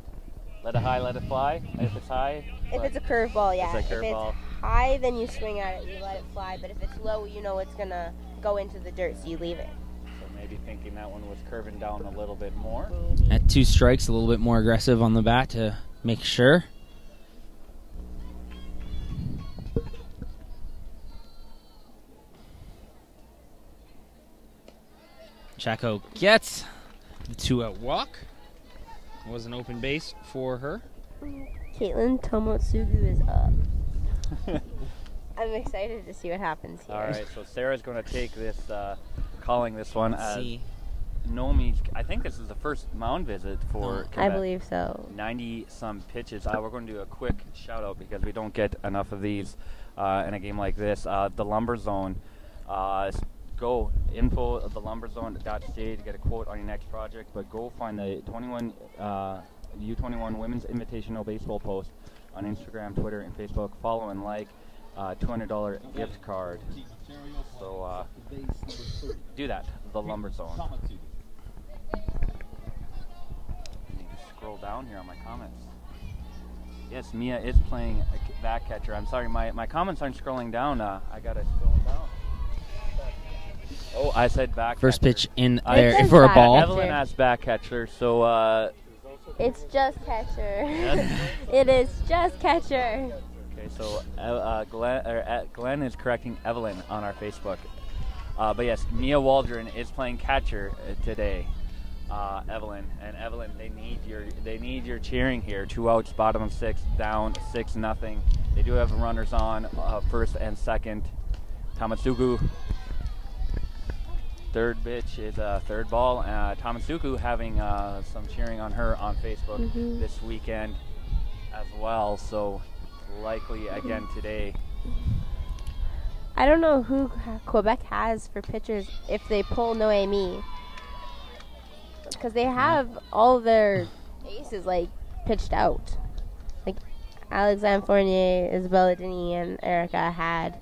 Let it high, let it fly. If it's high, If it's a curveball, yeah. It's a If curveball. it's high, then you swing at it, you let it fly. But if it's low, you know it's going to go into the dirt, so you leave it. so maybe thinking that one was curving down a little bit more. At 2 strikes, a little bit more aggressive on the bat to make sure. Chaco gets the 2-out walk. It was an open base for her. Caitlin Tomotsugu is up. I'm excited to see what happens here. All right, so Sarah's going to take this, calling this one Let's as see. Nomi's. I think this is the first mound visit for I Quebec. believe so. 90-some pitches. We're going to do a quick shout-out because we don't get enough of these in a game like this. The Lumber Zone. Go info of the lumberzone.ca to get a quote on your next project, but go find the U21 Women's Invitational Baseball post on Instagram, Twitter, and Facebook. Follow and like. $200 gift card. So do that. The Lumber Zone. Scroll down here on my comments. Yes, Mia is playing a back catcher. I'm sorry, my comments aren't scrolling down. I gotta scroll down. Oh, I said back First catcher. pitch in It there says for a back. ball. Evelyn has back catcher, so It's just catcher. It is just catcher. okay. So Glenn is correcting Evelyn on our Facebook. But yes, Mia Waldron is playing catcher today. Evelyn. And Evelyn, they need your cheering here. 2 outs, bottom of 6, down 6-0. They do have runners on first and second. Tamasuku. Third pitch is third ball. Tamasuku having some cheering on her on Facebook this weekend as well. So likely again today. I don't know who Quebec has for pitchers if they pull Noemi. Because they have all their aces, like, pitched out. Like, Alexandre Fournier, Isabella Denis, and Erica had.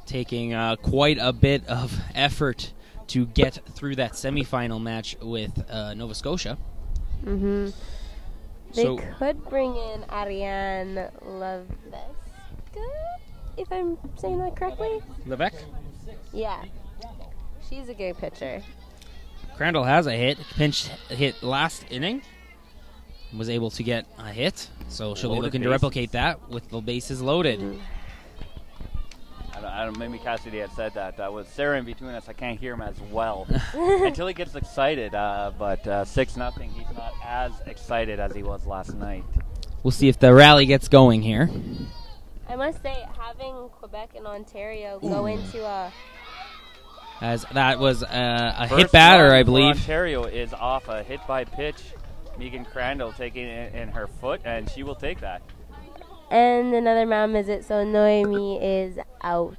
Taking quite a bit of effort to get through that semifinal match with Nova Scotia. Mm-hmm. They So- could bring in Ariane Levesque, if I'm saying that correctly. Levesque. Yeah. She's a good pitcher. Crandall has a hit, pinch hit last inning. Was able to get a hit, so she'll be Loaded looking to bases. replicate that with the bases loaded. I don't. Maybe Cassidy had said that. With Sarah in between us, I can't hear him as well until he gets excited. But 6-0, he's not as excited as he was last night. We'll see if the rally gets going here. I must say, having Quebec and Ontario go into a... As that was a First hit batter, run I for believe. Ontario is off a hit by pitch. Megan Crandall taking it in her foot, and she will take that. And another mound visit, so Noemi is out.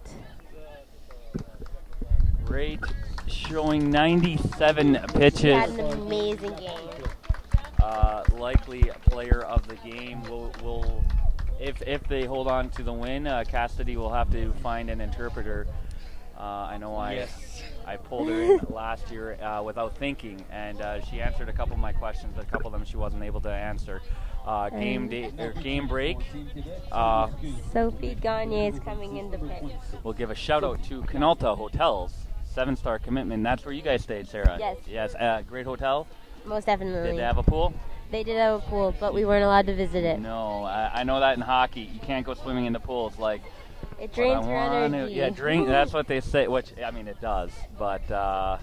Great showing, 97 She pitches. had an amazing game. Likely player of the game. Will if they hold on to the win, Cassidy will have to find an interpreter. I know I pulled her in last year without thinking, and she answered a couple of my questions. A couple of them she wasn't able to answer. Game break. Sophie Gagne is coming into pitch. We'll give a shout out to Canalta Hotels, 7-star commitment. That's where you guys stayed, Sarah. Yes. Yes. Great hotel. Most definitely. Did they have a pool? They did have a pool, but we weren't allowed to visit it. No. I know that in hockey, you can't go swimming in the pools. Like. It But drains I your wanna- energy. Yeah, drink. That's what they say. Which I mean, it does. But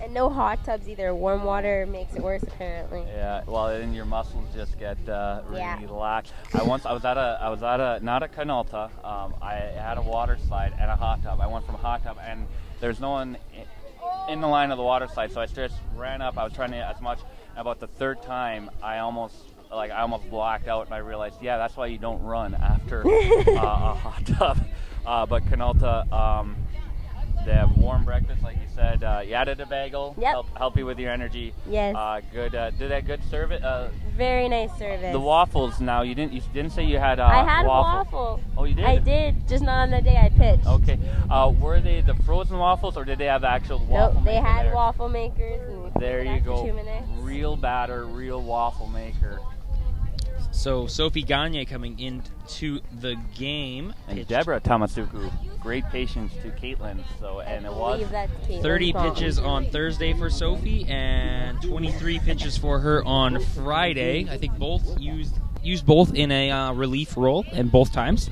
And no hot tubs either. Warm water makes it worse, apparently. yeah, well, then your muscles just get really Yeah. lax. I was at a not a Canalta. I had a water slide and a hot tub. I went from hot tub, and there's no one in the line of the water slide, so I just ran up. I was trying to as much. About the third time, I almost blacked out, and I realized, yeah, that's why you don't run after a hot tub. But Canalta, they have warm breakfast, like you said. You added a bagel, Yep. help you with your energy. Yes. Good. Did that good service? Very nice service. The waffles. Now you didn't say you had. I had waffles. waffle. Oh, you did. I did, just not on the day I pitched. Okay. Were they the frozen waffles, or did they have the actual waffle? Nope, they maker had there? waffle makers. And we cooked There it you after go. 2 minutes. Real batter, real waffle maker. So Sophie Gagne coming into the game. And pitched Deborah Tamasuku, great patience to Caitlin. So and it was believe that's Caitlin's 30 fault. pitches on Thursday for Sophie and 23 pitches for her on Friday. I think both used both in a relief role and both times.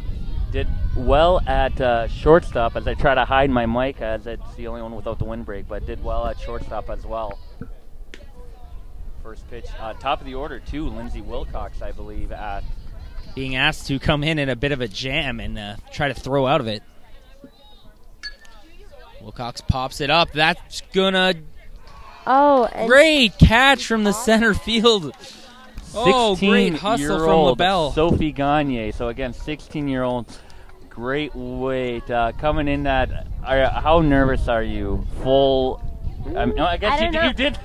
did well at shortstop as I try to hide my mic as it's the only one without the windbreak, but did well at shortstop as well. First pitch, top of the order too, Lindsay Wilcox, I believe, at Being asked to come in a bit of a jam and try to throw out of it. Wilcox pops it up. That's gonna... Oh, and Great catch from the center field. Oh, great hustle from 16-year-old LaBelle. Sophie Gagne. So again, 16-year-old, great weight coming in. How nervous are you? Full. I guess I don't know. you did.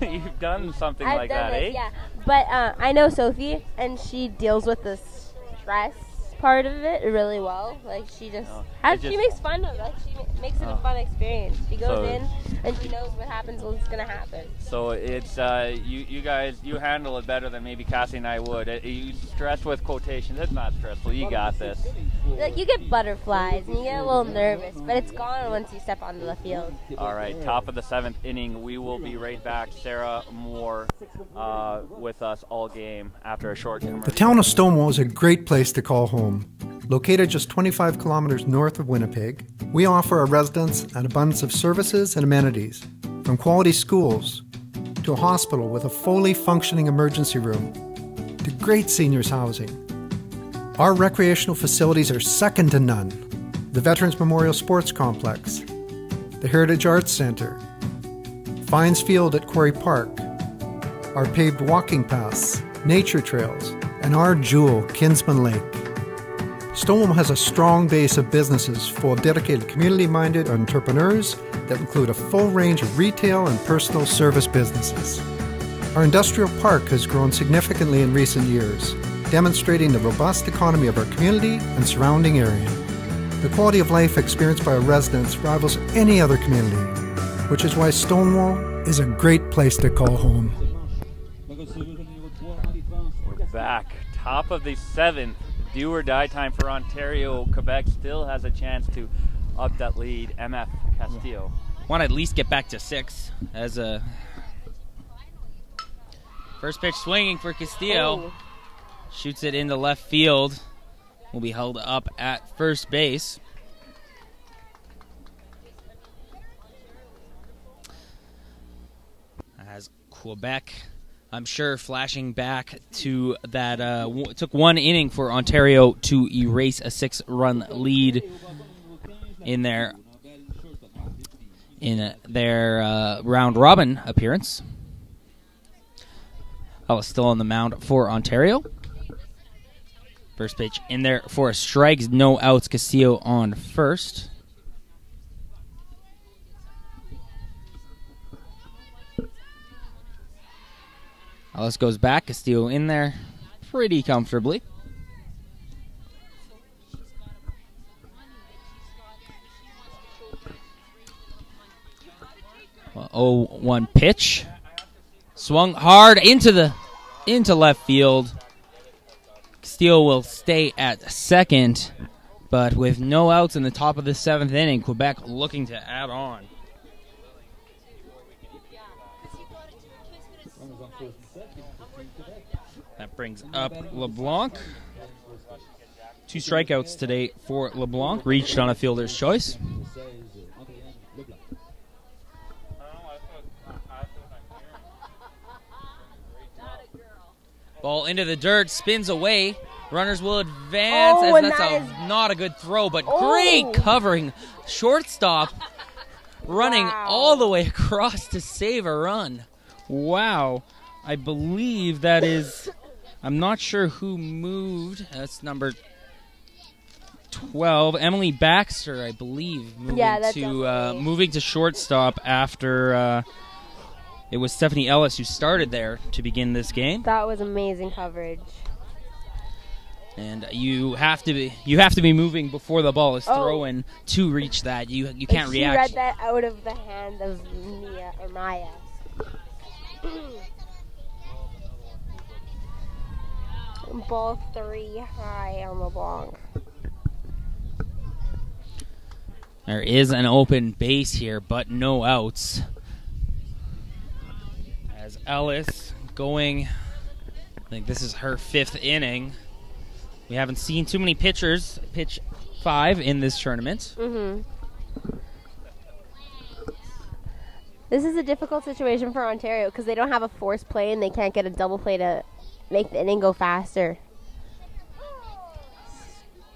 You've done something I've like done that, this, eh? yeah. But I know Sophie, and she deals with the stress part of it really well. Like she just, she makes fun of it. Like she makes it a fun experience. She goes So- in and she knows what happens, what's gonna happen. So it's you guys handle it better than maybe Cassie and I would. You stress with quotations. It's not stressful. You got this. Like you get butterflies and you get a little nervous, but it's gone once you step onto the field. All right, top of the 7th inning. We will be right back. Sarah Moore with us all game after a short commercial. The town of Stonewall is a great place to call home. Located just 25 kilometers north of Winnipeg, we offer our residents an abundance of services and amenities, from quality schools, to a hospital with a fully functioning emergency room, to great seniors housing. Our recreational facilities are second to none. The Veterans Memorial Sports Complex, the Heritage Arts Centre, Fines Field at Quarry Park, our paved walking paths, nature trails, and our jewel, Kinsman Lake. Stonewall has a strong base of businesses full of dedicated community-minded entrepreneurs that include a full range of retail and personal service businesses. Our industrial park has grown significantly in recent years, demonstrating the robust economy of our community and surrounding area. The quality of life experienced by our residents rivals any other community, which is why Stonewall is a great place to call home. We're back. Top of the 7th. Do or die time for Ontario. Quebec still has a chance to up that lead. MF Castillo. Want to at least get back to 6 as a first pitch swinging for Castillo. Shoots it into left field. Will be held up at first base. As Quebec, I'm sure, flashing back to that. It took one inning for Ontario to erase a 6-run lead in their round robin appearance. Ellis still on the mound for Ontario. First pitch in there for a strike, no outs. Castillo on first. Ellis goes back. Castillo in there pretty comfortably. Well, 0-1 pitch. Swung hard into left field. Castillo will stay at second, but with no outs in the top of the 7th inning, Quebec looking to add on. That brings up LeBlanc. 2 strikeouts today for LeBlanc, reached on a fielder's choice. Ball into the dirt, spins away. Runners will advance as that's not a good throw, but great covering. Shortstop running all the way across to save a run. Wow. I believe that is, I'm not sure who moved. That's number 12. Emily Baxter, I believe, moving to shortstop after it was Stephanie Ellis who started there to begin this game. That was amazing coverage. And you have to be moving before the ball is thrown to reach that. You can't react. She read that out of the hand of Maya. Ball 3 high on LeBlanc. There is an open base here, but no outs. As Ellis going, I think this is her 5th inning. We haven't seen too many pitchers pitch 5 in this tournament. This is a difficult situation for Ontario because they don't have a force play and they can't get a double play to make the inning go faster.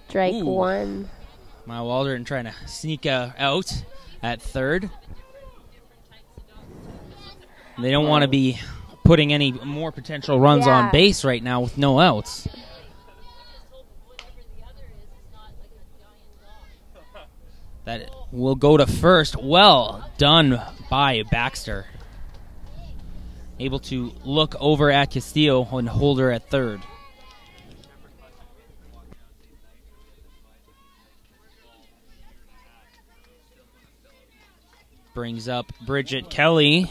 Strike 1. Maya Waldron trying to sneak out at third. They don't want to be putting any more potential runs on base right now with no outs. That will go to first. Well done by Baxter. Able to look over at Castillo and hold her at third. Brings up Bridget Kelly.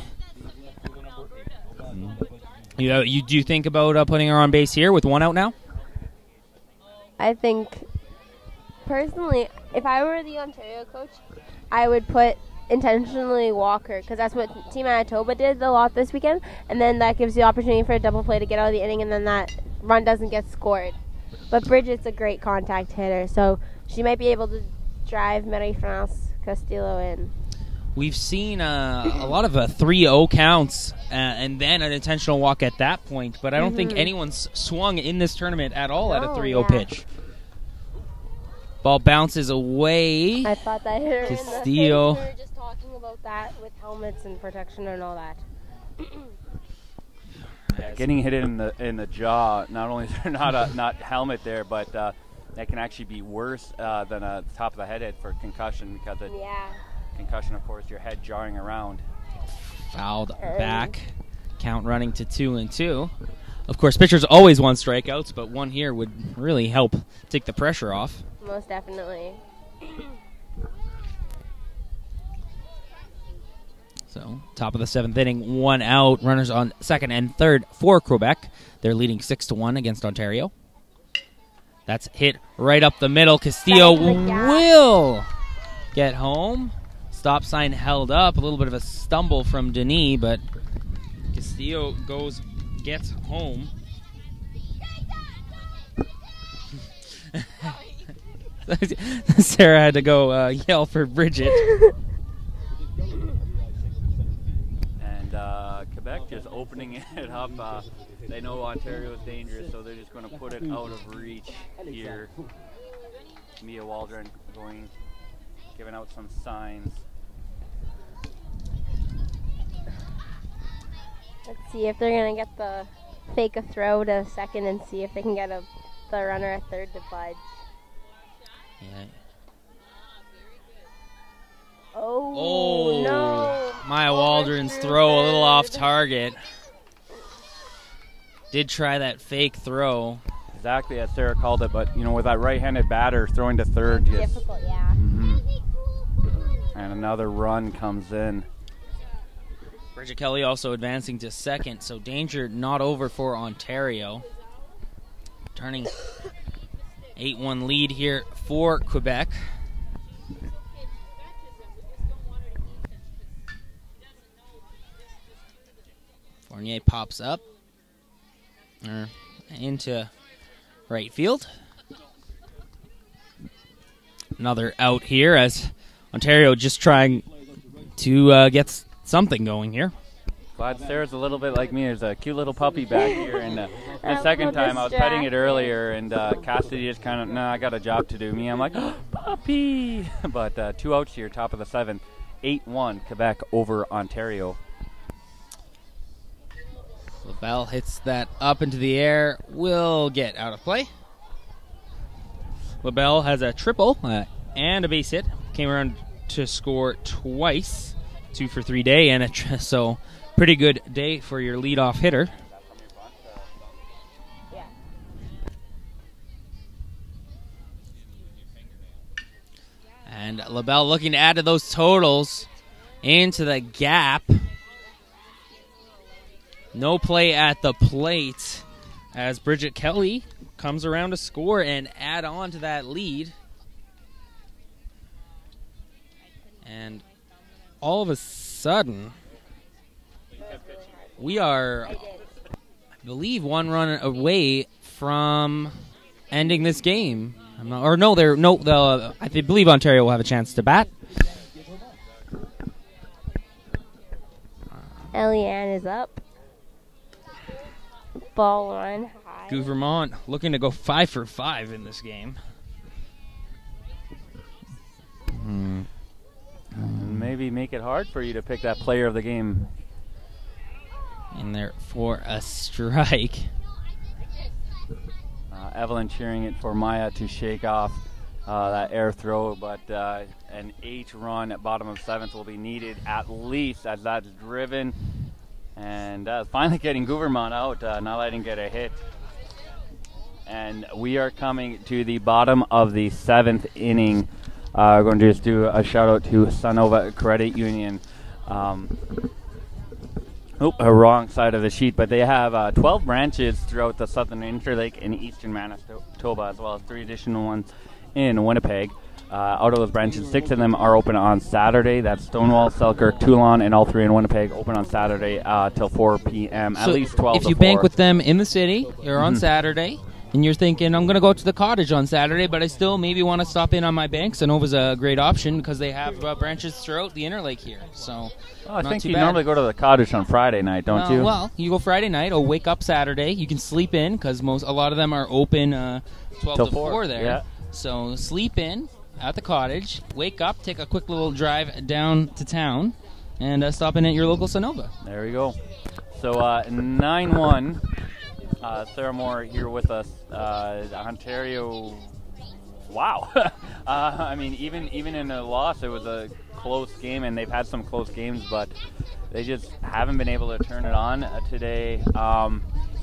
You do think about putting her on base here with 1 out now? I think, personally, if I were the Ontario coach, I would intentionally walk her because that's what Team Manitoba did a lot this weekend, and then that gives the opportunity for a double play to get out of the inning, and then that run doesn't get scored. But Bridget's a great contact hitter, so she might be able to drive Marie-France Castillo in. We've seen a lot of 3-0 counts and then an intentional walk at that point, but I don't think anyone's swung in this tournament at all at a 3-0 pitch. Ball bounces away. I thought that hit her Castillo. in the face. We were just talking about that with helmets and protection and all that. Getting hit in the jaw, not only is there not helmet there, but that can actually be worse than a top of the head hit for concussion, because concussion, of course, your head jarring around. Fouled back. Count running to 2-2. Of course, pitchers always want strikeouts, but one here would really help take the pressure off. Most definitely. So, top of the 7th inning, 1 out. Runners on 2nd and 3rd for Quebec. They're leading 6-1 against Ontario. That's hit right up the middle. Castillo will get home. Stop sign held up. A little bit of a stumble from Denis, but Castillo gets home. Sarah had to go yell for Bridget. And Quebec just opening it up. They know Ontario is dangerous, so they're just going to put it out of reach here. Mia Waldron giving out some signs. Let's see if they're going to get the fake a throw to second and see if they can get the runner at third to budge. Yeah. Oh, no. Maya Waldron's throw a little off target. Did try that fake throw. Exactly as Sarah called it, but with that right-handed batter throwing to third, Difficult, yeah. And another run comes in. Bridget Kelly also advancing to 2nd, so danger not over for Ontario. Turning 8-1 lead here for Quebec. Fournier pops up into right field. Another out here as Ontario just trying to get something going here. Glad Sarah's a little bit like me. There's a cute little puppy back here, and the second time I was petting it earlier, and Cassidy just kind of, nah, I got a job to do. Me, I'm like, oh, puppy! But 2 outs here, top of the 7th, 8-1 Quebec over Ontario. LaBelle hits that up into the air, will get out of play. LaBelle has a triple and a base hit. Came around to score twice, 2 for 3 day, and so pretty good day for your leadoff hitter. Yeah. And LaBelle looking to add to those totals into the gap. No play at the plate as Bridget Kelly comes around to score and add on to that lead. And all of a sudden, we are, I believe, 1 run away from ending this game. I believe Ontario will have a chance to bat. Eliane is up. Ball 1 high. Gouvernement looking to go 5 for 5 in this game. And maybe make it hard for you to pick that player of the game. In there for a strike. Evelyn cheering it for Maya to shake off that air throw, but an 8 run at bottom of 7th will be needed at least as that's driven. And finally getting Gouvernement out, not letting get a hit. And we are coming to the bottom of the 7th inning. We're going to just do a shout out to Sunova Credit Union. Wrong side of the sheet, but they have 12 branches throughout the Southern Interlake and Eastern Manitoba, as well as 3 additional ones in Winnipeg. Out of those branches, 6 of them are open on Saturday. That's Stonewall, Selkirk, Toulon, and all 3 in Winnipeg open on Saturday till 4 p.m. So at least 12 if to you 4. bank with them in the city or on Saturday, and you're thinking, I'm going to go to the cottage on Saturday, but I still maybe want to stop in on my bank, Sanova's a great option because they have branches throughout the Interlake here. So, I not think too you bad. normally go to the cottage on Friday night, don't you? Well, you go Friday night or wake up Saturday. You can sleep in because a lot of them are open 12 Till to 4 4 there. yeah. So sleep in at the cottage, wake up, take a quick little drive down to town, and stop in at your local Sanova. There we go. So 9-1. Theramore here with us. Ontario. Wow. I mean, even in a loss, it was a close game, and they've had some close games, but they just haven't been able to turn it on today.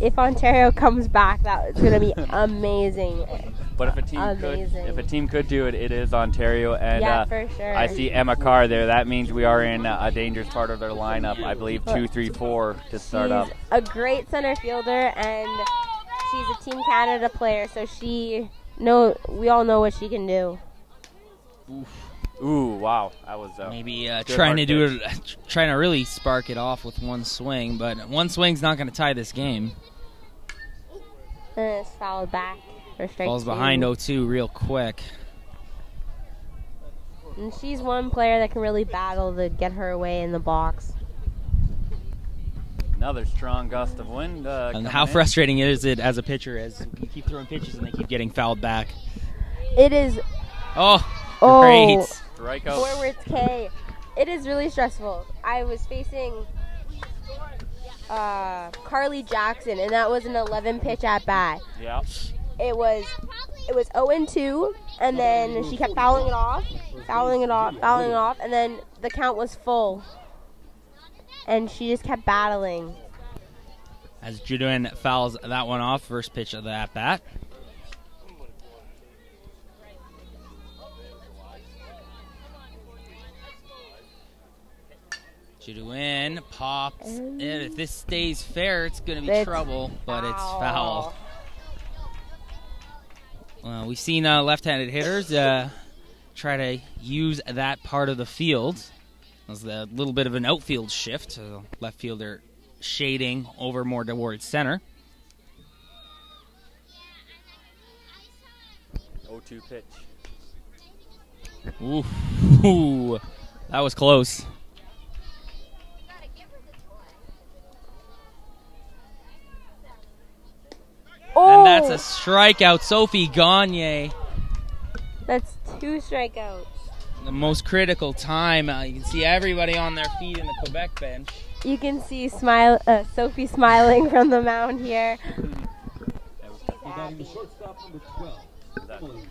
If Ontario comes back, that's going to be amazing. But if a team could do it, it is Ontario. And yeah, for sure. I see Emma Carr there. That means we are in a dangerous part of their lineup. I believe 2, 3, 4 to start up. She's a great center fielder, and she's a Team Canada player, so we all know what she can do. Ooh, wow. That was maybe trying to really spark it off with one swing, but one swing's not going to tie this game. And it's fouled back for strike Falls 2. behind 0-2 real quick. And she's one player that can really battle to get her away in the box. Another strong gust of wind. And how frustrating is it as a pitcher as you keep throwing pitches and they keep getting fouled back? It is. Oh, great. Strikeout. Forwards K. It is really stressful. I was facing Carly Jackson, and that was an 11 pitch at bat. Yeah. It was 0-2, and then she kept fouling it off, and then the count was full. And she just kept battling. As Judoin fouls that one off, first pitch of the at-bat. Judoin pops. And if this stays fair, it's going to be trouble, but it's foul. Well, we've seen left-handed hitters try to use that part of the field. There's a little bit of an outfield shift. So left fielder shading over more towards center. 0-2 pitch. Ooh, that was close. Oh! And that's a strikeout, Sophie Gagne. That's 2 strikeouts. The most critical time. You can see everybody on their feet in the Quebec bench. You can see Sophie smiling from the mound here. The shortstop number 12.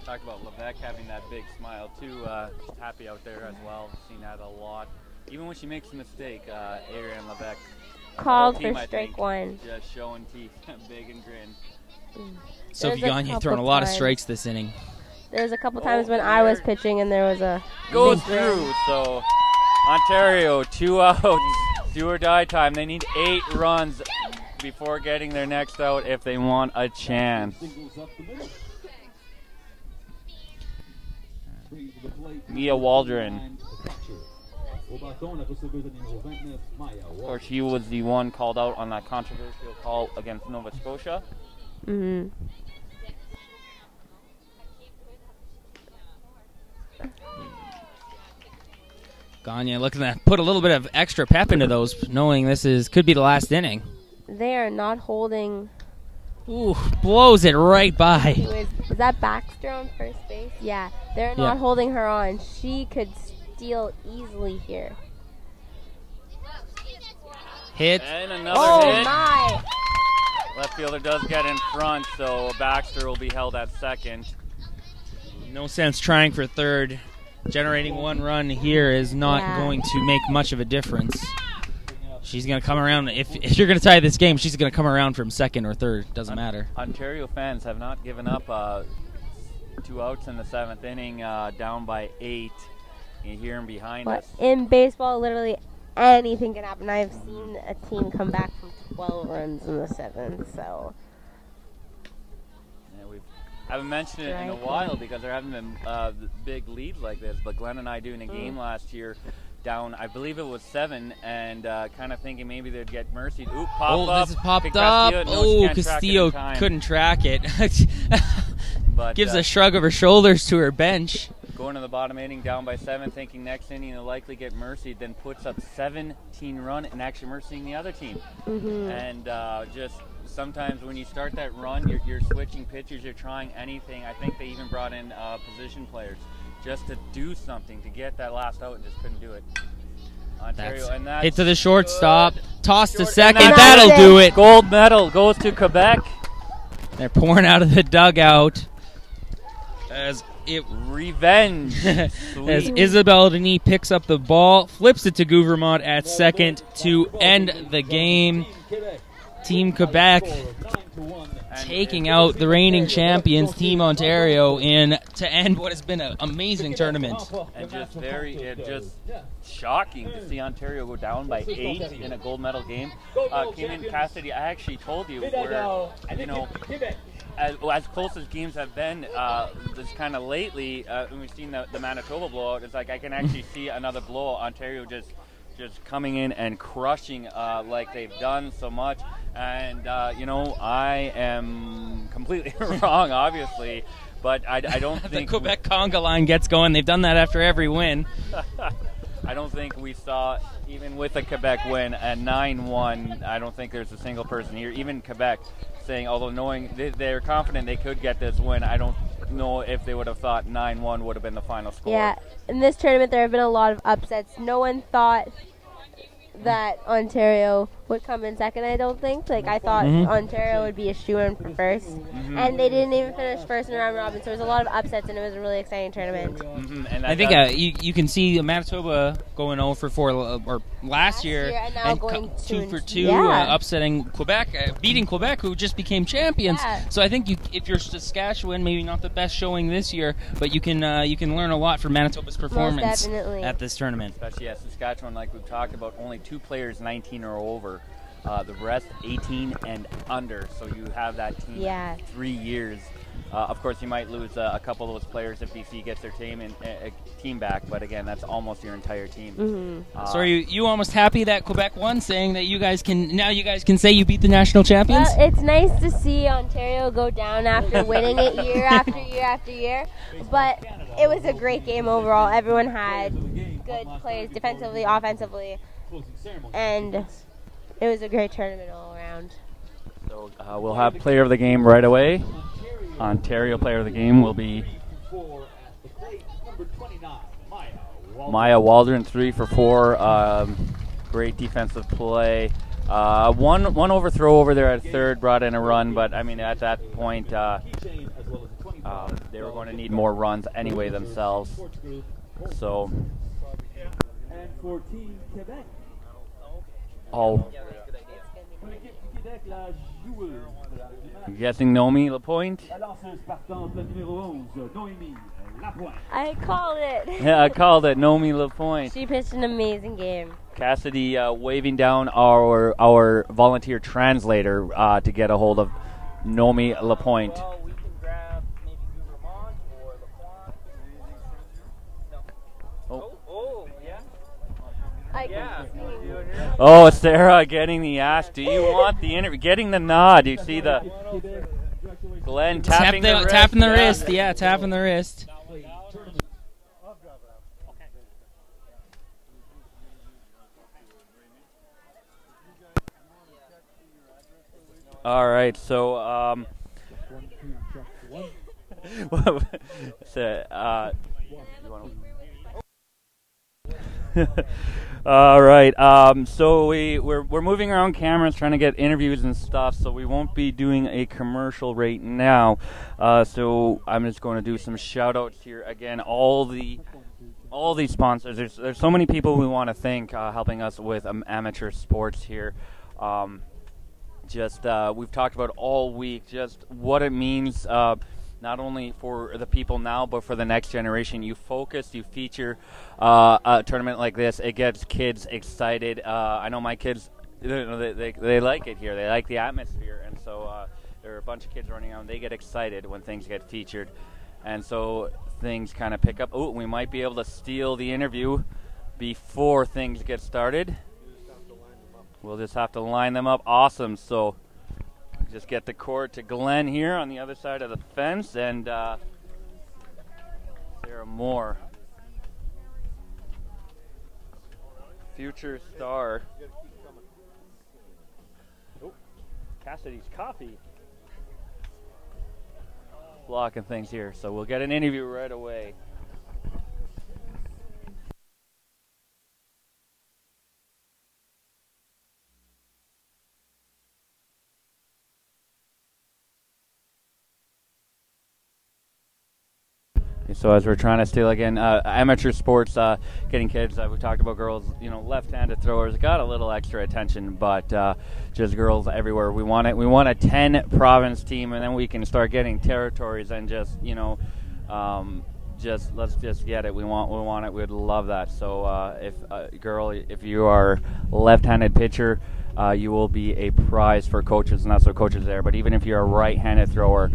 Talk about Levesque having that big smile too. She's happy out there as well. Seen that a lot. Even when she makes a mistake, Ariane Levesque called for strike 1. Just showing teeth, big and grin. Sophie Gagne throwing a lot of strikes this inning. There's a couple times when I was pitching and there was a goes through. So Ontario 2 outs, do or die time. They need 8 runs before getting their next out if they want a chance. Mia Waldron. Of course, she was the one called out on that controversial call against Nova Scotia. Mm-hmm. Gagne looking to put a little bit of extra pep into those, knowing this could be the last inning. They are not holding. Ooh, blows it right by. Is that Baxter on first base? Yeah, they're not holding her on. She could steal easily here. Hit. And another hit. My! Left fielder does get in front, so Baxter will be held at second. No sense trying for third. Generating 1 run here is not going to make much of a difference. She's going to come around. If you're going to tie this game, she's going to come around from second or third. Doesn't matter. Ontario fans have not given up 2 outs in the 7th inning, down by 8. You hear them behind us. In baseball, literally anything can happen. I've seen a team come back from 12 runs in the 7th, so... I haven't mentioned it in a while because there haven't been big leads like this, but Glenn and I doing a game last year down, I believe it was 7, and kind of thinking maybe they'd get mercied. Oop, pop up. This is popped Castillo, up. no, she can't track it in Castillo time. couldn't track it. But, Gives a shrug of her shoulders to her bench. Going to the bottom inning, down by 7, thinking next inning they'll likely get mercied, then puts up 17 run and actually mercying the other team. And just sometimes when you start that run, you're switching pitchers, you're trying anything. I think they even brought in position players just to do something to get that last out and just couldn't do it. Ontario, and that's hit to the shortstop, toss to Short- second, and that'll do it. Gold medal goes to Quebec. They're pouring out of the dugout as it Revenge. as Sweet. Isabelle Denis picks up the ball, flips it to Gouvermont at second to end the game. Team Quebec taking out the reigning champions, Team Ontario, to end what has been an amazing tournament. And just shocking to see Ontario go down by 8 in a gold medal game. Came in Cassidy, I actually told you where, as close as games have been this kind of lately, when we've seen the Manitoba blowout, it's like I can actually see another blowout. Ontario just coming in and crushing like they've done so much. And, I am completely wrong, obviously, but I don't think... The Quebec conga line gets going. They've done that after every win. I don't think we saw, even with a Quebec win, a 9-1, I don't think there's a single person here, even Quebec, saying, although knowing they're confident they could get this win, I don't know if they would have thought 9-1 would have been the final score. Yeah, in this tournament there have been a lot of upsets. No one thought that Ontario would come in second, I don't think. I thought Ontario would be a shoo-in for first. And they didn't even finish first in the round robin, so there was a lot of upsets, and it was a really exciting tournament. And I think you can see Manitoba going 0 for 4 or last year and now going 2 for 2, yeah. upsetting Quebec, beating Quebec, who just became champions. Yeah. So I think if you're Saskatchewan, maybe not the best showing this year, but you can learn a lot from Manitoba's performance definitely. at this tournament. Especially Saskatchewan, like we've talked about, only 2 players 19 or over. The rest 18 and under, so you have that team 3 years. Of course, you might lose a couple of those players if BC gets their team back, but again, that's almost your entire team. So are you almost happy that Quebec won, saying that you guys can say you beat the national champions? Well, it's nice to see Ontario go down after winning it year after year after year, but it was a great game overall. Everyone had good plays defensively, offensively, and it was a great tournament all around. So we'll have player of the game right away. Ontario player of the game will be Maya Waldron, 3 for 4. Great defensive play. One overthrow over there at third brought in a run, but I mean at that point they were going to need more runs anyway themselves. So. And for Team Quebec. I'm guessing Nomi Lapointe? I called it. Yeah, I called it. Nomi Lapointe. She pitched an amazing game. Cassidy waving down our volunteer translator to get a hold of Nomi Lapointe. Well, we can grab maybe Gouvermont or Lapointe. Oh, yeah. Oh, Sarah getting the ask. Do you want the interview? Getting the nod. You see the Glenn tapping the wrist. Tapping the wrist. Yeah, tapping the wrist. All right, so all right, so we're moving around cameras trying to get interviews and stuff, so we won't be doing a commercial right now. So I'm just going to do some shout outs here again. All these sponsors. There's so many people we want to thank helping us with amateur sports here. We've talked about all week just what it means, not only for the people now, but for the next generation. You feature a tournament like this. It gets kids excited. I know my kids, they like it here. They like the atmosphere, and so there are a bunch of kids running around. They get excited when things get featured, and so things kind of pick up. Oh, we might be able to steal the interview before things get started. We'll just have to line them up. Awesome. So just get the court to Glenn here on the other side of the fence, and Sarah Moore, future star. Oh, Cassidy's coffee. Blocking things here, so we'll get an interview right away. So as we're trying to steal again, amateur sports, getting kids, we talked about girls, left-handed throwers, got a little extra attention, but just girls everywhere. We want it. We want a 10-province team, and then we can start getting territories and just, let's just get it. We want it. We'd love that. So if you are left-handed pitcher, you will be a prize for coaches, and that's what coaches are there. But even if you're a right-handed thrower,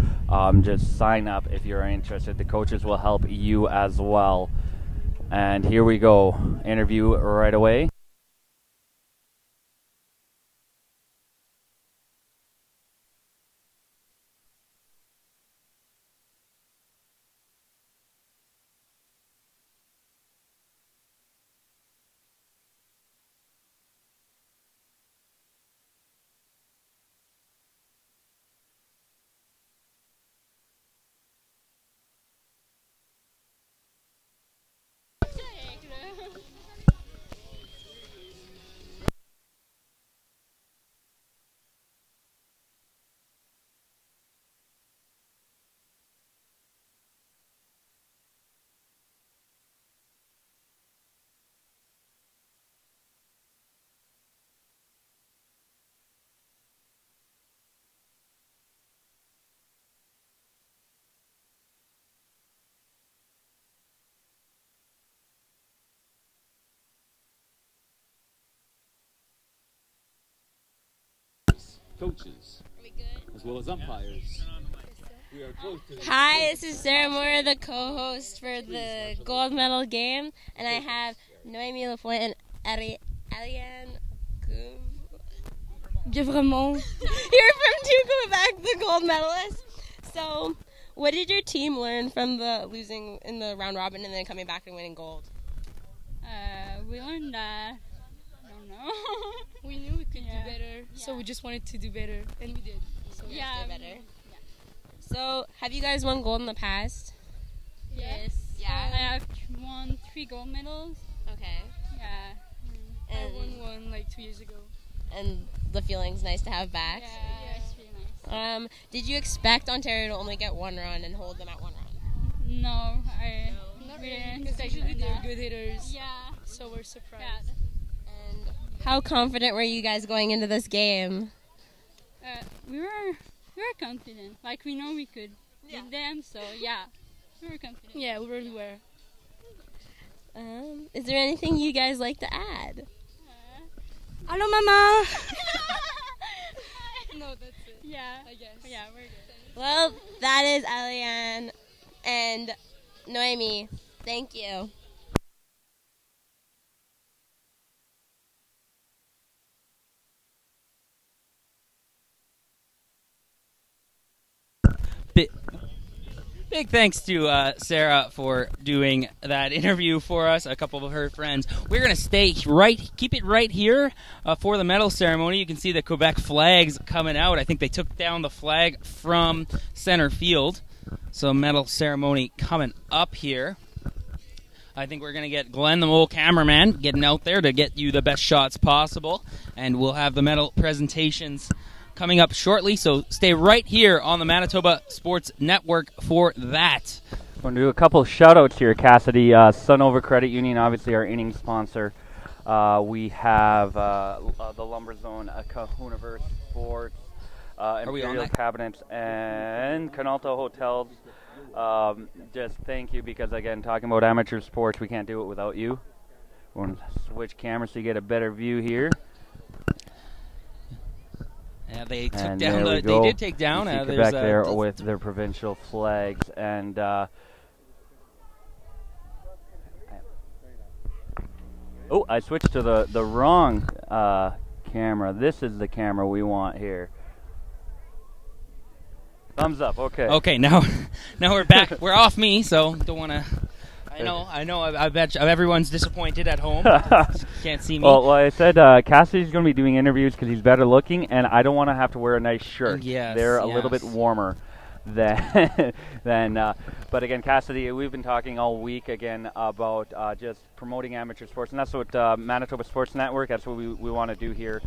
just sign up if you're interested. The coaches will help you as well. And here we go. Interview right away. Coaches, as well as umpires. We are close to the Hi, this is Sarah Moore, the co-host for the gold medal game, and I have Noémie Lapointe and Aliane Duvremont here from Quebec, the gold medalists. So, what did your team learn from the losing in the round robin and then coming back and winning gold? We learned that, I don't know. We knew we could do better, so we just wanted to do better, and we did. So We did better. So, have you guys won gold in the past? Yes. Yeah. I have won 3 gold medals. Okay. Yeah. I won one like 2 years ago. And the feeling's nice to have back. Yeah, it's really nice. Did you expect Ontario to only get one run and hold them at one run? No, Not we really, didn't because expect usually they're that. good hitters, Yeah. so we're surprised. Yeah. And how confident were you guys going into this game? We were confident. Like, we know we could beat them, so yeah, we were confident. Yeah, we really were. Is there anything you guys like to add? Hello, Mama! No, that's it. Yeah. I guess. Yeah, we're good. Well, that is Aliane and Noémie. Thank you. Big thanks to Sarah for doing that interview for us, a couple of her friends. We're going to keep it right here for the medal ceremony. You can see the Quebec flags coming out. I think they took down the flag from center field. So medal ceremony coming up here. I think we're going to get Glenn, the mole cameraman, getting out there to get you the best shots possible. And we'll have the medal presentations coming up shortly, so stay right here on the Manitoba Sports Network for that. I'm going to do a couple of shout-outs here, Cassidy. Sunover Credit Union, obviously our inning sponsor. We have the Lumber Zone, Cahooniverse Sports, Imperial Cabinets, and Canalto Hotels. Just thank you, because, again, talking about amateur sports, we can't do it without you. We're going to switch cameras so you get a better view here. Yeah, they took down. They did take down. Quebec there with their provincial flags, and Oh, I switched to the wrong camera. This is the camera we want here. Thumbs up. Okay. Okay, now we're back. We're off me, so don't want to. I know. I bet everyone's disappointed at home. Can't see me. Well, I said Cassidy's going to be doing interviews because he's better looking, and I don't want to have to wear a nice shirt. Yes, they're a little bit warmer than. But again, Cassidy, we've been talking all week again about just promoting amateur sports, and that's what Manitoba Sports Network. That's what we want to do here.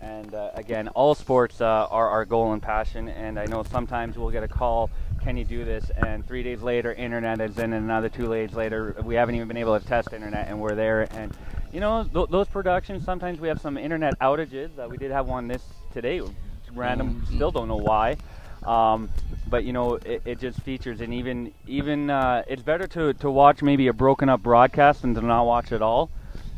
And again, all sports are our goal and passion. And I know sometimes we'll get a call, can you do this? And 3 days later, internet is in, and another 2 days later, we haven't even been able to test internet, and we're there. And you know, those productions, sometimes we have some internet outages. We did have one today, random. Still don't know why. But you know, it just features, and even it's better to watch maybe a broken up broadcast than to not watch at all.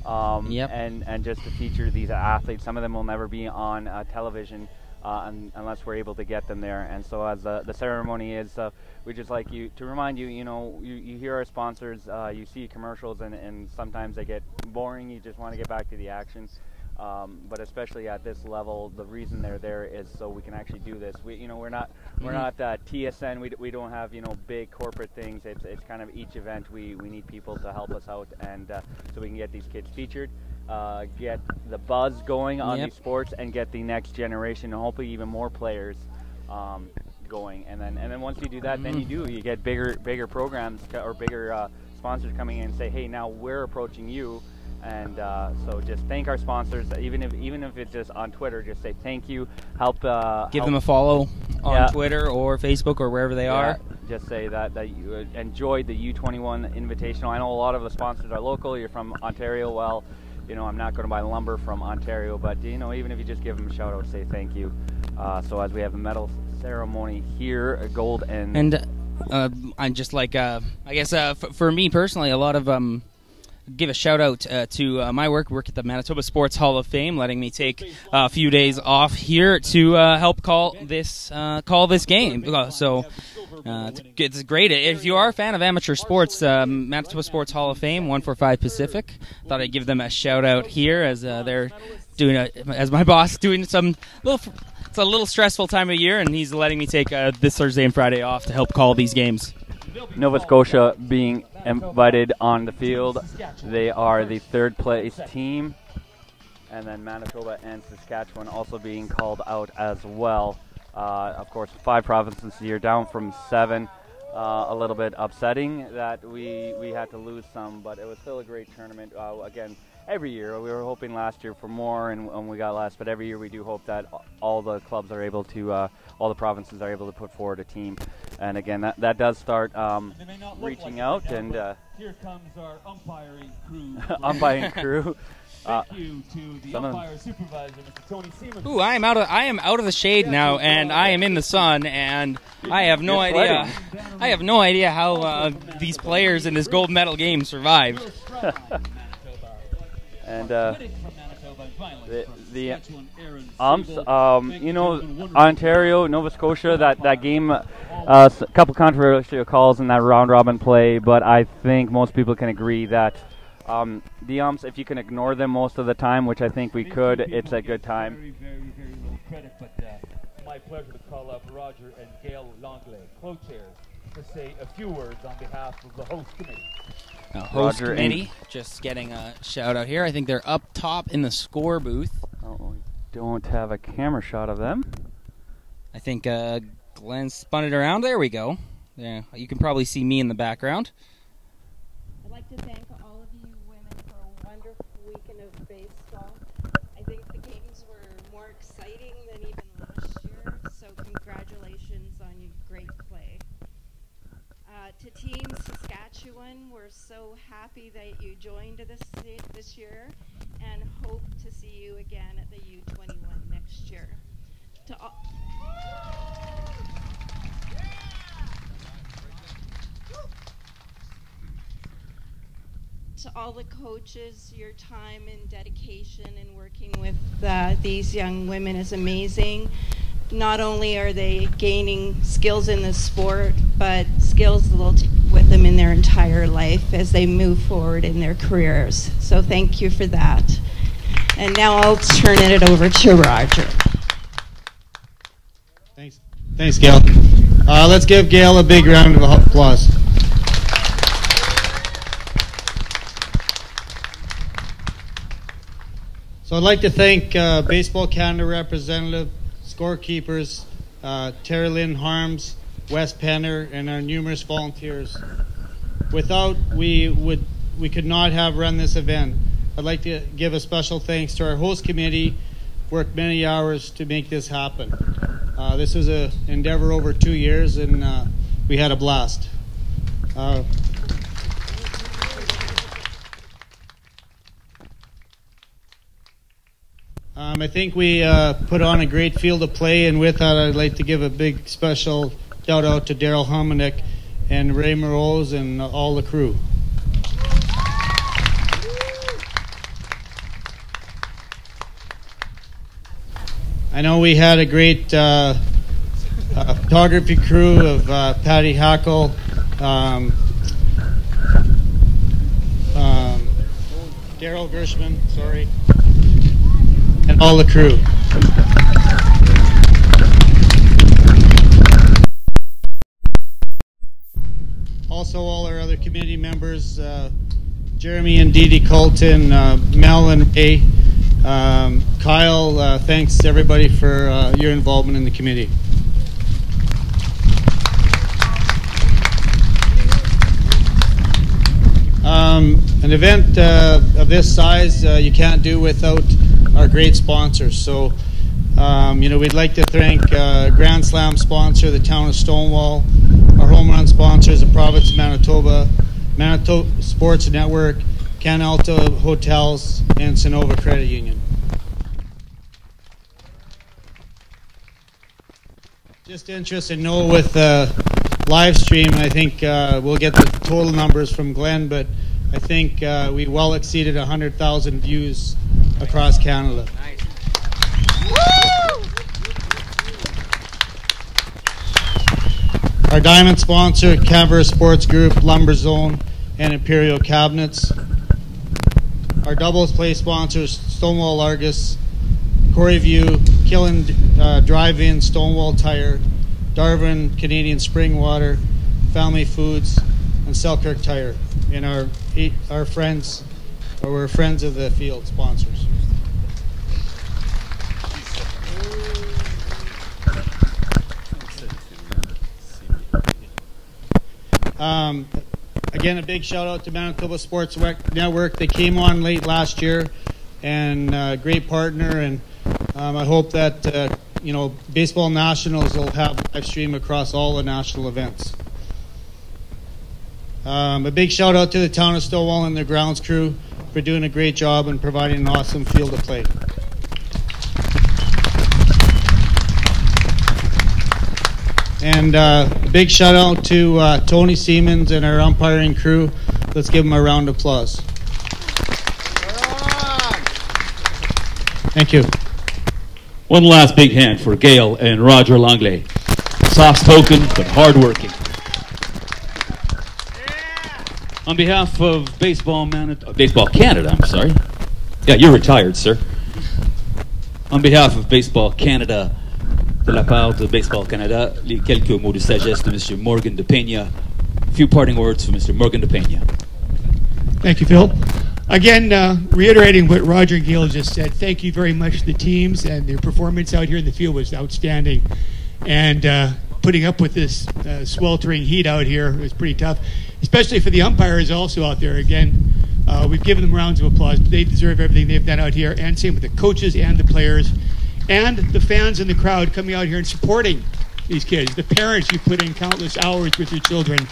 And just to feature these athletes. Some of them will never be on television unless we're able to get them there. And so as the ceremony is, we just like to remind you, you know, you hear our sponsors, you see commercials, and sometimes they get boring. You just want to get back to the action. But especially at this level, the reason they're there is so we can actually do this. We're not TSN. We don't have big corporate things. It's kind of each event we need people to help us out, and so we can get these kids featured, get the buzz going on these sports, and get the next generation and hopefully even more players going. And then once you do that, then you get bigger programs or bigger sponsors coming in and say, hey, now we're approaching you. And so just thank our sponsors, even if it's just on Twitter, just say thank you, help them a follow on Twitter or Facebook or wherever they are. Just say that you enjoyed the U21 Invitational. I know a lot of the sponsors are local. You're from Ontario. Well, I'm not going to buy lumber from Ontario, but even if you just give them a shout out, say thank you. So as we have the medal ceremony here, gold and I'm just like I guess for me personally, a lot of give a shout out to my work at the Manitoba Sports Hall of Fame, letting me take a few days off here to help call this game. So it's great. If you are a fan of amateur sports, Manitoba Sports Hall of Fame, 145 Pacific. Thought I'd give them a shout out here as they're doing as my boss doing some little. It's a little stressful time of year, and he's letting me take this Thursday and Friday off to help call these games. Nova Scotia being invited on the field. They are the third place team. And then Manitoba and Saskatchewan also being called out as well. Of course, 5 provinces here, down from 7. A little bit upsetting that we had to lose some, but it was still a great tournament. Again, every year, we were hoping last year for more, and we got less, but every year we do hope that all the clubs are able to, all the provinces are able to put forward a team. And again, that does start reaching out, and here comes our umpiring crew. Umpiring crew. Thank you to the umpire supervisor, Mr. Tony Seaman. Ooh, I am out of the shade now, and I am in the sun, and I have no idea. I have no idea how these players in this gold medal game survived. And the umps, Ontario, Nova Scotia, that game, a couple controversial calls in that round robin play, but I think most people can agree that the umps, if you can ignore them most of the time, which I think we could, it's a good time. Very little credit, but my pleasure to call up Roger and Gail Longley, co-chairs, to say a few words on behalf of the host committee. Host committee, just getting a shout out here. I think they're up top in the score booth. Oh, we don't have a camera shot of them. I think Glenn spun it around. There we go. Yeah, you can probably see me in the background. I'd like to thank all of you women for a wonderful weekend of baseball. I think the games were more exciting than even last year, so congratulations on your great play. To Team Saskatchewan, we're so happy that you joined this year and hope to see you again at the U21 next year. To all the coaches, your time and dedication in working with these young women is amazing. not only are they gaining skills in this sport, but skills they'll take with them in their entire life as they move forward in their careers. So thank you for that. And now I'll turn it over to Roger. Thanks, Gail. Let's give Gail a big round of applause. So I'd like to thank Baseball Canada representative, scorekeepers, Terry Lynn Harms, Wes Penner, and our numerous volunteers. Without we could not have run this event. I'd like to give a special thanks to our host committee, worked many hours to make this happen. This was an endeavor over 2 years, and we had a blast. I think we put on a great field of play, and with that, I'd like to give a big special shout out to Daryl Hominick and Ray Morose and all the crew. I know we had a great photography crew of Patty Hackle, Daryl Gershman, sorry, and all the crew. Also all our other committee members, Jeremy and Dee Dee Colton, Mel and Ray, Kyle, thanks to everybody for your involvement in the committee. An event of this size you can't do without our great sponsors. So, we'd like to thank Grand Slam sponsor, the town of Stonewall, our home run sponsors, the province of Manitoba, Manitoba Sports Network, Can Alta Hotels, and Sonova Credit Union. Just interested to know with live stream, I think we'll get the total numbers from Glenn, but I think we well exceeded 100,000 views across Canada. Nice. Our diamond sponsor, Canberra Sports Group, Lumber Zone, and Imperial Cabinets. Our doubles play sponsors, Stonewall Argus, Corey View, Killen Drive-In, Stonewall Tire, Darwin Canadian Spring Water, Family Foods, and Selkirk Tire. And our friends, or we're friends of the field sponsors. Again, a big shout out to Manitoba Sports Network. They came on late last year, and great partner. And I hope that Baseball Nationals will have live stream across all the national events. A big shout out to the town of Stonewall and their grounds crew for doing a great job and providing an awesome field of play. And a big shout out to Tony Siemens and our umpiring crew. Let's give them a round of applause. Thank you. One last big hand for Gail and Roger Langley. Soft-spoken but hard-working. On behalf of Baseball Canada, I'm sorry. Yeah, you're retired, sir. On behalf of Baseball Canada, de la part de Baseball Canada, les quelques mots de sagesse de Mr. Morgan de Peña. A few parting words for Mr. Morgan de Peña. Thank you, Phil. Again, reiterating what Roger and Gail just said, thank you very much to the teams, and their performance out here in the field was outstanding. And putting up with this sweltering heat out here was pretty tough, especially for the umpires also out there. Again, we've given them rounds of applause. They deserve everything they've done out here, and same with the coaches and the players, and the fans in the crowd coming out here and supporting these kids. The parents, you put in countless hours with your children.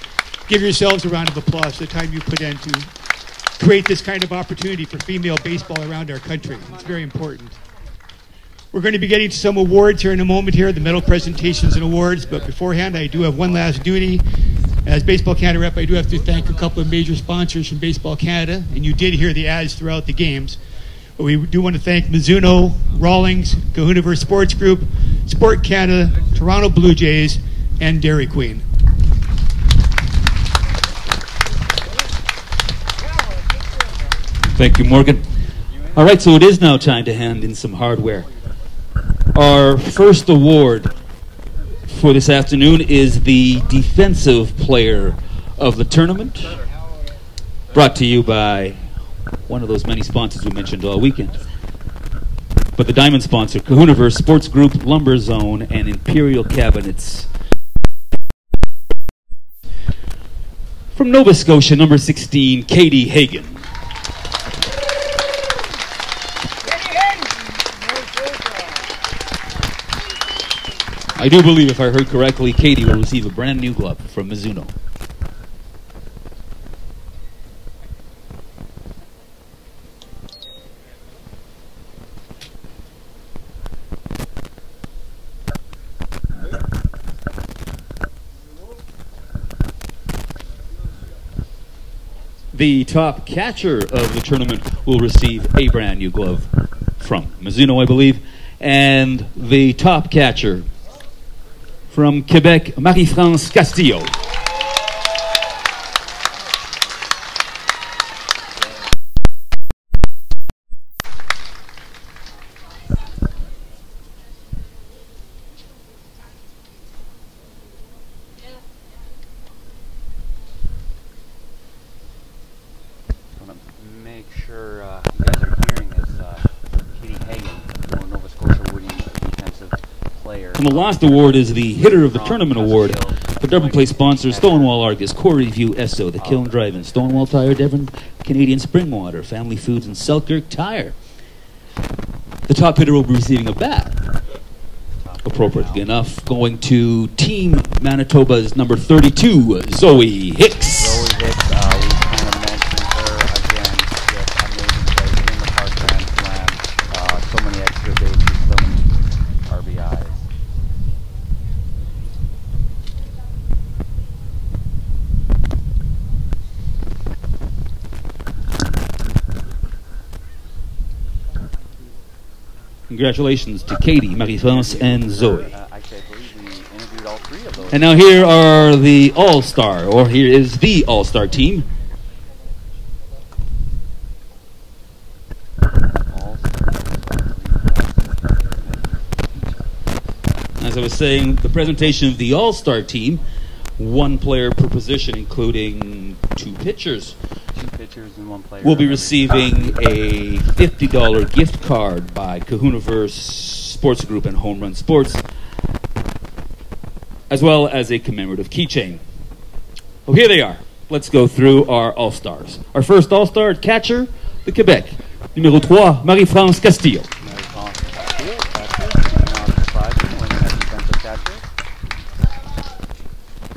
Give yourselves a round of applause for the time you put in to create this kind of opportunity for female baseball around our country. It's very important. We're going to be getting to some awards here in a moment here, the medal presentations and awards, but beforehand I do have one last duty. As Baseball Canada rep, I do have to thank a couple of major sponsors from Baseball Canada, and you did hear the ads throughout the games. But we do want to thank Mizuno, Rawlings, Kahuniverse Sports Group, Sport Canada, Toronto Blue Jays, and Dairy Queen. Thank you, Morgan. All right, so it is now time to hand in some hardware. Our first award for this afternoon is the Defensive Player of the Tournament, brought to you by one of those many sponsors we mentioned all weekend. But the diamond sponsor, Cahooniverse Sports Group, Lumber Zone, and Imperial Cabinets. From Nova Scotia, number 16, Katie Hagan. I do believe, if I heard correctly, Katie will receive a brand new glove from Mizuno. The top catcher of the tournament will receive a brand new glove from Mizuno, I believe. And the top catcher from Quebec, Marie-France Castillo. Make sure you guys are hearing this. Katie Hagan, Nova Scotia winning defensive player. And the last award is the Hitter of the Tournament Award. The double play sponsors, Stonewall Argus, Corey View Esso, The Kiln Drive-In, Stonewall Tire, Devon, Canadian Spring Water, Family Foods, and Selkirk Tire. The top hitter will be receiving a bat. Appropriately enough, going to Team Manitoba's number 32, Zoe Hicks. Zoe Hicks, we kind of mentioned her again. Just amazing play in the Park Grand Slam. So many extra bases, so many RBIs. Congratulations to Katie, Marie-France, and Zoe. Actually, I believe we interviewed all three of those. And now here are the All-Star, or here is the All-Star team. As I was saying, the presentation of the All-Star team, one player per position, including two pitchers. Two pitchers and one player. Will be receiving a $50 gift card by Cahooniverse Sports Group and Home Run Sports, as well as a commemorative keychain. Well, here they are. Let's go through our All-Stars. Our first All-Star catcher, the Quebec. Numéro 3, Marie-France Castillo.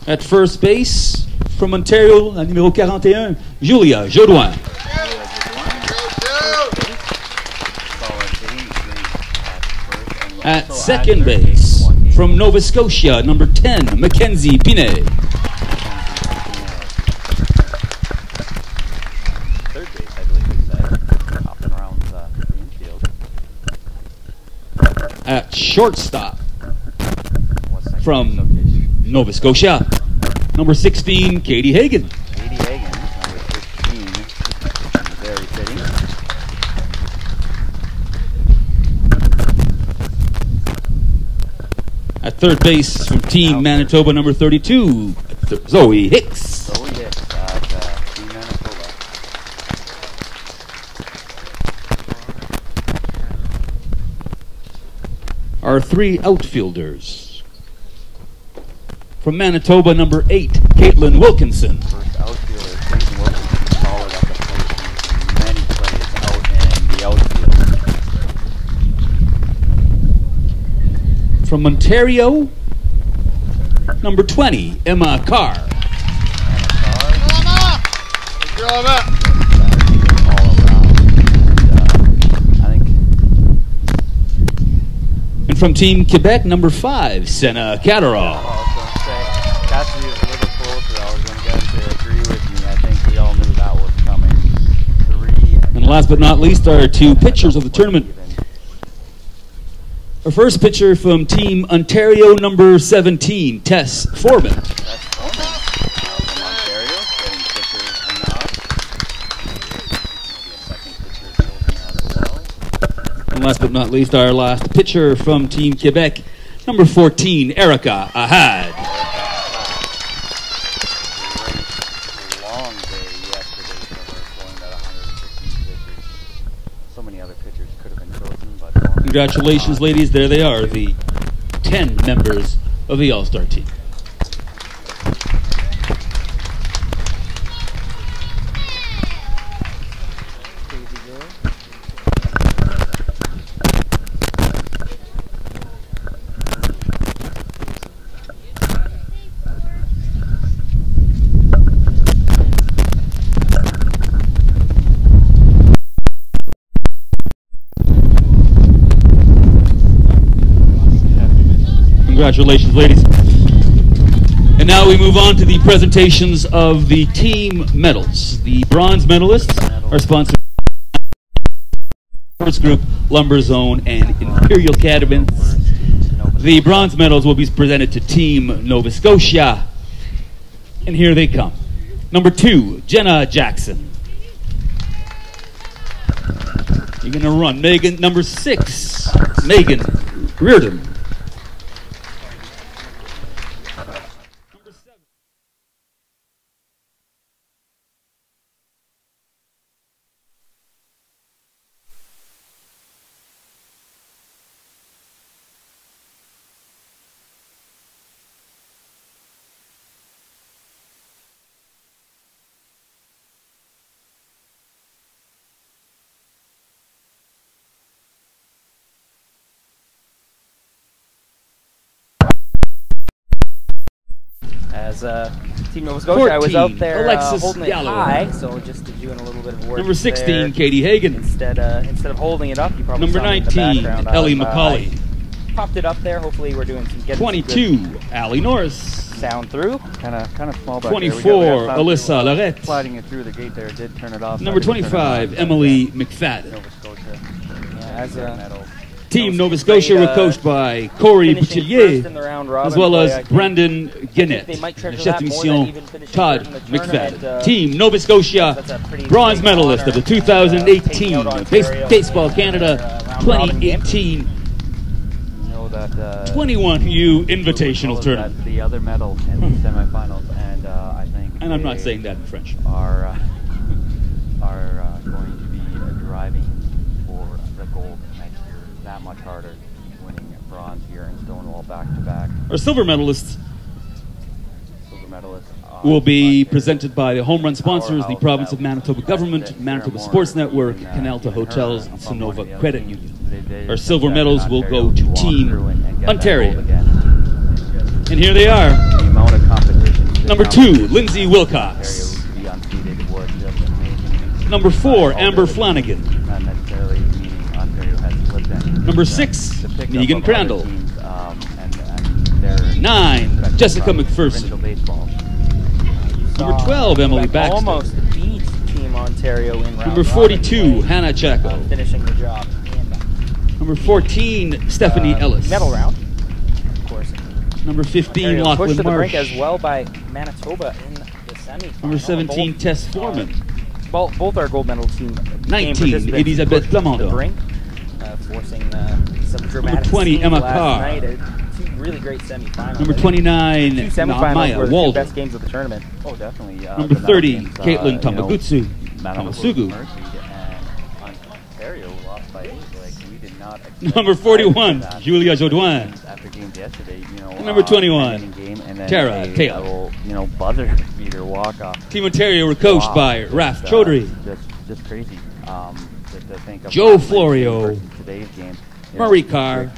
At first base, from Ontario, la numéro 41, Julia Jodoin. At second base, from Nova Scotia, number 10, Mackenzie Pinet. Third base, I believe he said, hopping around the infield. At shortstop, from Nova Scotia, number 16, Katie Hagan. Katie Hagan, number 15, very fitting. At third base, from Team Manitoba, number 32, Zoe Hicks. Zoe Hicks at Team Manitoba. Our three outfielders. From Manitoba, number 8, Caitlin Wilkinson. First outfielder, Caitlin Wilkinson, solid at the plate. Many plays out in the outfield. From Ontario, number 20, Emma Carr. And from Team Quebec, number 5, Senna Catterall. Cassidy is a little closer. I was going to get him to agree with me. I think we all knew that was coming. 3. And last but not least, our two pitchers of the tournament. Our first pitcher from Team Ontario, number 17, Tess Foreman. And last but not least, our last pitcher from Team Quebec, number 14, Erica Ahad. Long day yesterday for her, throwing that 116 pitches. So many other pitchers could have been chosen, but Congratulations, ladies. There they are, the 10 members of the All-Star team. Congratulations, ladies. And now we move on to the presentations of the team medals. The bronze medalists are sponsored by Sports Group, Lumber Zone, and Imperial Cabinets. The bronze medals will be presented to Team Nova Scotia. And here they come. Number 2, Jenna Jackson. You're going to run. Megan, number 6, Megan Reardon. As Team Nova Scotia, I was out there Alexis holding Gallo. it high, so just doing a little bit of work. Number 16, there. Katie Hagan. Instead of holding it up, you probably Number saw me in the 19, background. Ellie McCauley. I popped it up there. Hopefully, we're doing some 22, Allie Norris. Sound through. Kind of small back 24, there. We got Alyssa Lorette. Sliding it through the gate there, did turn it off. Number 25, Emily McFadden. Nova Scotia. Yeah, as a Team Nova Scotia were coached by Corey Boutillier, as well as Brandon Guinnett, and chef de mission Todd McFadden. Team Nova Scotia, bronze medalist of the 2018 Baseball Canada 2018 21U Invitational Tournament. The other medal in the semifinals, and I think. And I'm not saying that in French. Are going to be driving for the gold next year. That much harder, winning bronze here in Stonewall back-to-back. Our silver medalists will be presented by the home run sponsors, the Province of Manitoba Government, Manitoba Sports Network, Canalta Hotels, and Sonova Credit Union. Our silver medals will go to Team Ontario. And here they are. Number 2, Lindsay Wilcox. Number 4, Amber Flanagan. Number 6, Megan Crandall. 9, Jessica McPherson. Number 12, Emily Baxter. Almost beat Team Ontario in round Number 42, Hannah Chaco. Finishing the job. Number 14, Stephanie Ellis. Medal round, of course. Number 15, Ontario Lachlan pushed to the brink Marsh. as well by Manitoba in the semi. Number 17, Tess Foreman. Both our gold medal team. 19, Elisabeth Plamondon. Brink, forcing some dramatic. Number 20, scenes Emma last Carr. Night. Two really great semifinals. Number 29, two semifinals Maya were the two Walden. best games of the tournament. Oh, definitely. Number 30, Caitlin Tamagutsu. Tamasugu. Tamasugu. Ontario lost by 8. Like, we did not expect Number 41, Julia Jodoin. after games yesterday, And number 21, game, and then Tara a Taylor. little, buzzer beater walk off. Team Ontario were coached by Raf Chaudhry. Just crazy. To think of Joe Florio. Today's game. Marie Carr.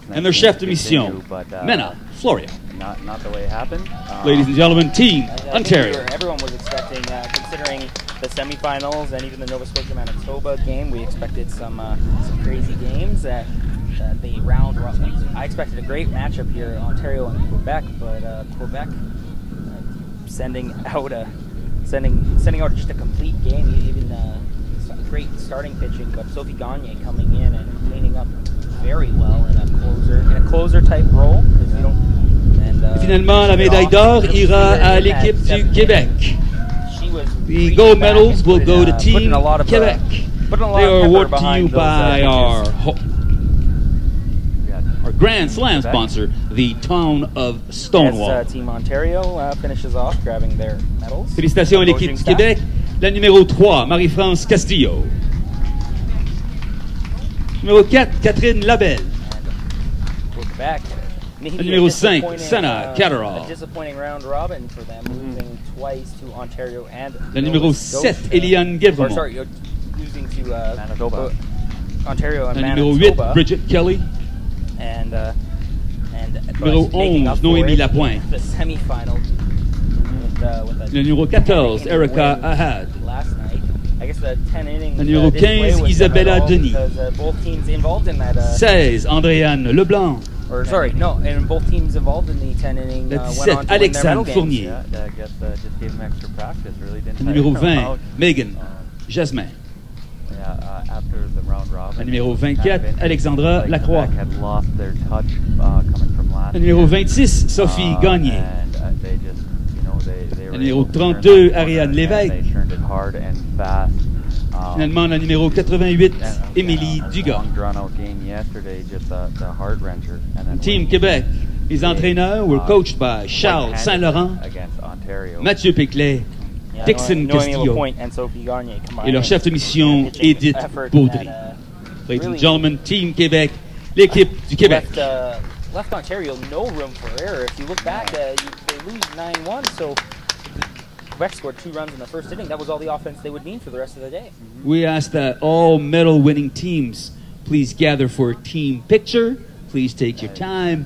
And their chef de mission, Mena Florio. Not the way it happened. Ladies and gentlemen, Team Ontario. Everyone was expecting, considering the semifinals and even the Nova Scotia Manitoba game, we expected some crazy games. The round, I expected a great matchup here, Ontario and Quebec, but Quebec sending out just a complete game. Even some great starting pitching, but Sophie Gagne coming in and cleaning up very well in a closer type role. If you don't, Finalement, la médaille d'or ira à l'équipe du Québec. The gold medals will go to Team Quebec. They are awarded to you by our Grand Slam sponsor, the town of Stonewall. As Team Ontario finishes off grabbing their medals. Félicitations à l'équipe du Québec. La numéro 3, Marie-France Castillo. Numéro 4, Catherine Labelle. Back. La numéro 5, Sana Catterall. A disappointing round robin for them, losing twice to Ontario and La numéro 7, Eliane Guévremont. Sorry, losing to Manitoba. Ontario and La numéro Manitoba. 8, Bridget Kelly. And numéro 11, Noémie Lapointe. The semi-final. Le numéro 14, Erica Ahad. Last night. I guess the 10 innings. La numéro 15, Isabella Denis. Both teams involved in that. 16, Andréane Leblanc. Or sorry, no, and both teams involved in the 10 inning La went 17, on to win their medal Alexandre Fournier. Yeah, I guess just gave them extra practice. Really didn't. La numéro 20, Megan Jasmin. Yeah, after the round robin. La numéro 24, Alexandra Lacroix. Had lost their touch coming from last. La numéro 26, Sophie Gagné. And they just, they La numéro 32, Ariane Lévesque. They turned it hard and fast. Finalement, la numéro 88, Émilie Dugas. Long drawn-out game yesterday, just a heart-wrencher. Team Québec, les entraîneurs were coached by Charles Saint-Laurent, Mathieu Péclet, Dixon Castillo, et leur chef de mission, Edith Baudry. Ladies and gentlemen, Team Québec, l'équipe du Québec. Left Ontario no room for error. If you look back, they lose 9-1, so Quebec scored 2 runs in the first inning. That was all the offense they would need for the rest of the day. We ask that all medal-winning teams please gather for a team picture. Please take your time.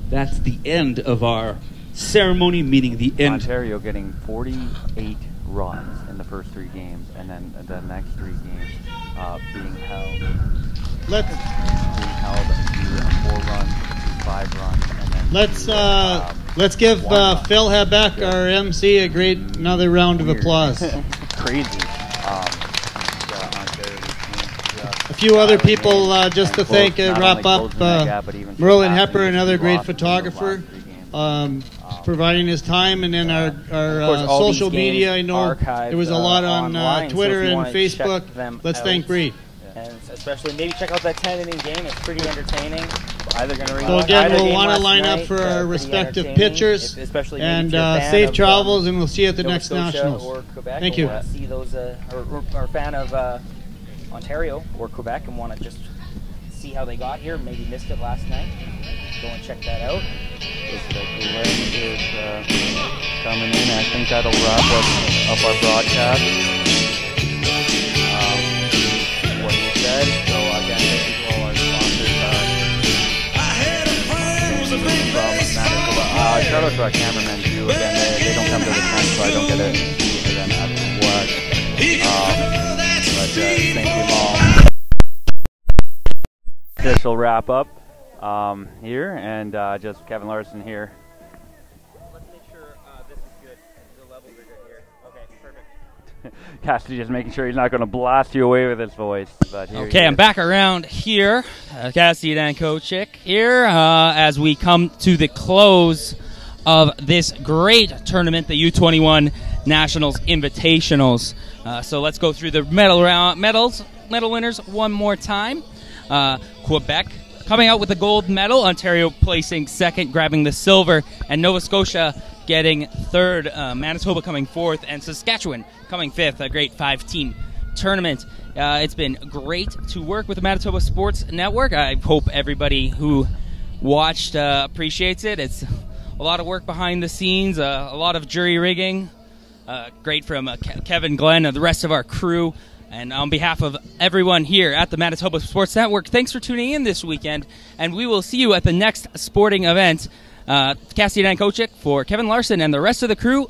That's the end of our ceremony, meaning the end. Ontario getting 48 runs in the first 3 games, and then the next 3 games being held. Being held to 4 runs, to 5 runs, and then let's give Phil Habeck, our MC, another round of applause. Crazy. A few other people just to thank and wrap up. Merlin Hepper, another great photographer, providing his time, and then our social media. I know there was a lot on Twitter and Facebook. Let's thank Bree. And especially maybe check out that 10-inning game. It's pretty entertaining. So again, we'll want to line up for our respective pitchers, and safe travels, and we'll see you at the next Nationals. Thank you. See those are a fan of Ontario or Quebec and want to just see how they got here. Maybe missed it last night. Go and check that out. Glenn is coming in. I think that'll wrap up our broadcast. What he said. So again, thank you to all our sponsors. Shout out to our cameramen too. Again, they don't come to the tent, so I don't get to see them at work. But thank you all. Official wrap up here, and just Kevin Larson here. Let's make sure this is good. The levels are good here. Okay, perfect. Cassidy just making sure he's not going to blast you away with his voice. But okay, I'm back around here. Cassidy Dankochik here as we come to the close of this great tournament, the U21 Nationals Invitationals. So let's go through the medal winners one more time. Quebec coming out with a gold medal, Ontario placing second, grabbing the silver, and Nova Scotia getting third, Manitoba coming fourth, and Saskatchewan coming fifth. A great 5-team tournament. It's been great to work with the Manitoba Sports Network. I hope everybody who watched appreciates it. It's a lot of work behind the scenes, a lot of jury rigging. Great from Kevin, Glenn, and the rest of our crew. And on behalf of everyone here at the Manitoba Sports Network, thanks for tuning in this weekend. And we will see you at the next sporting event. Cassidy Dankochik for Kevin Larson and the rest of the crew.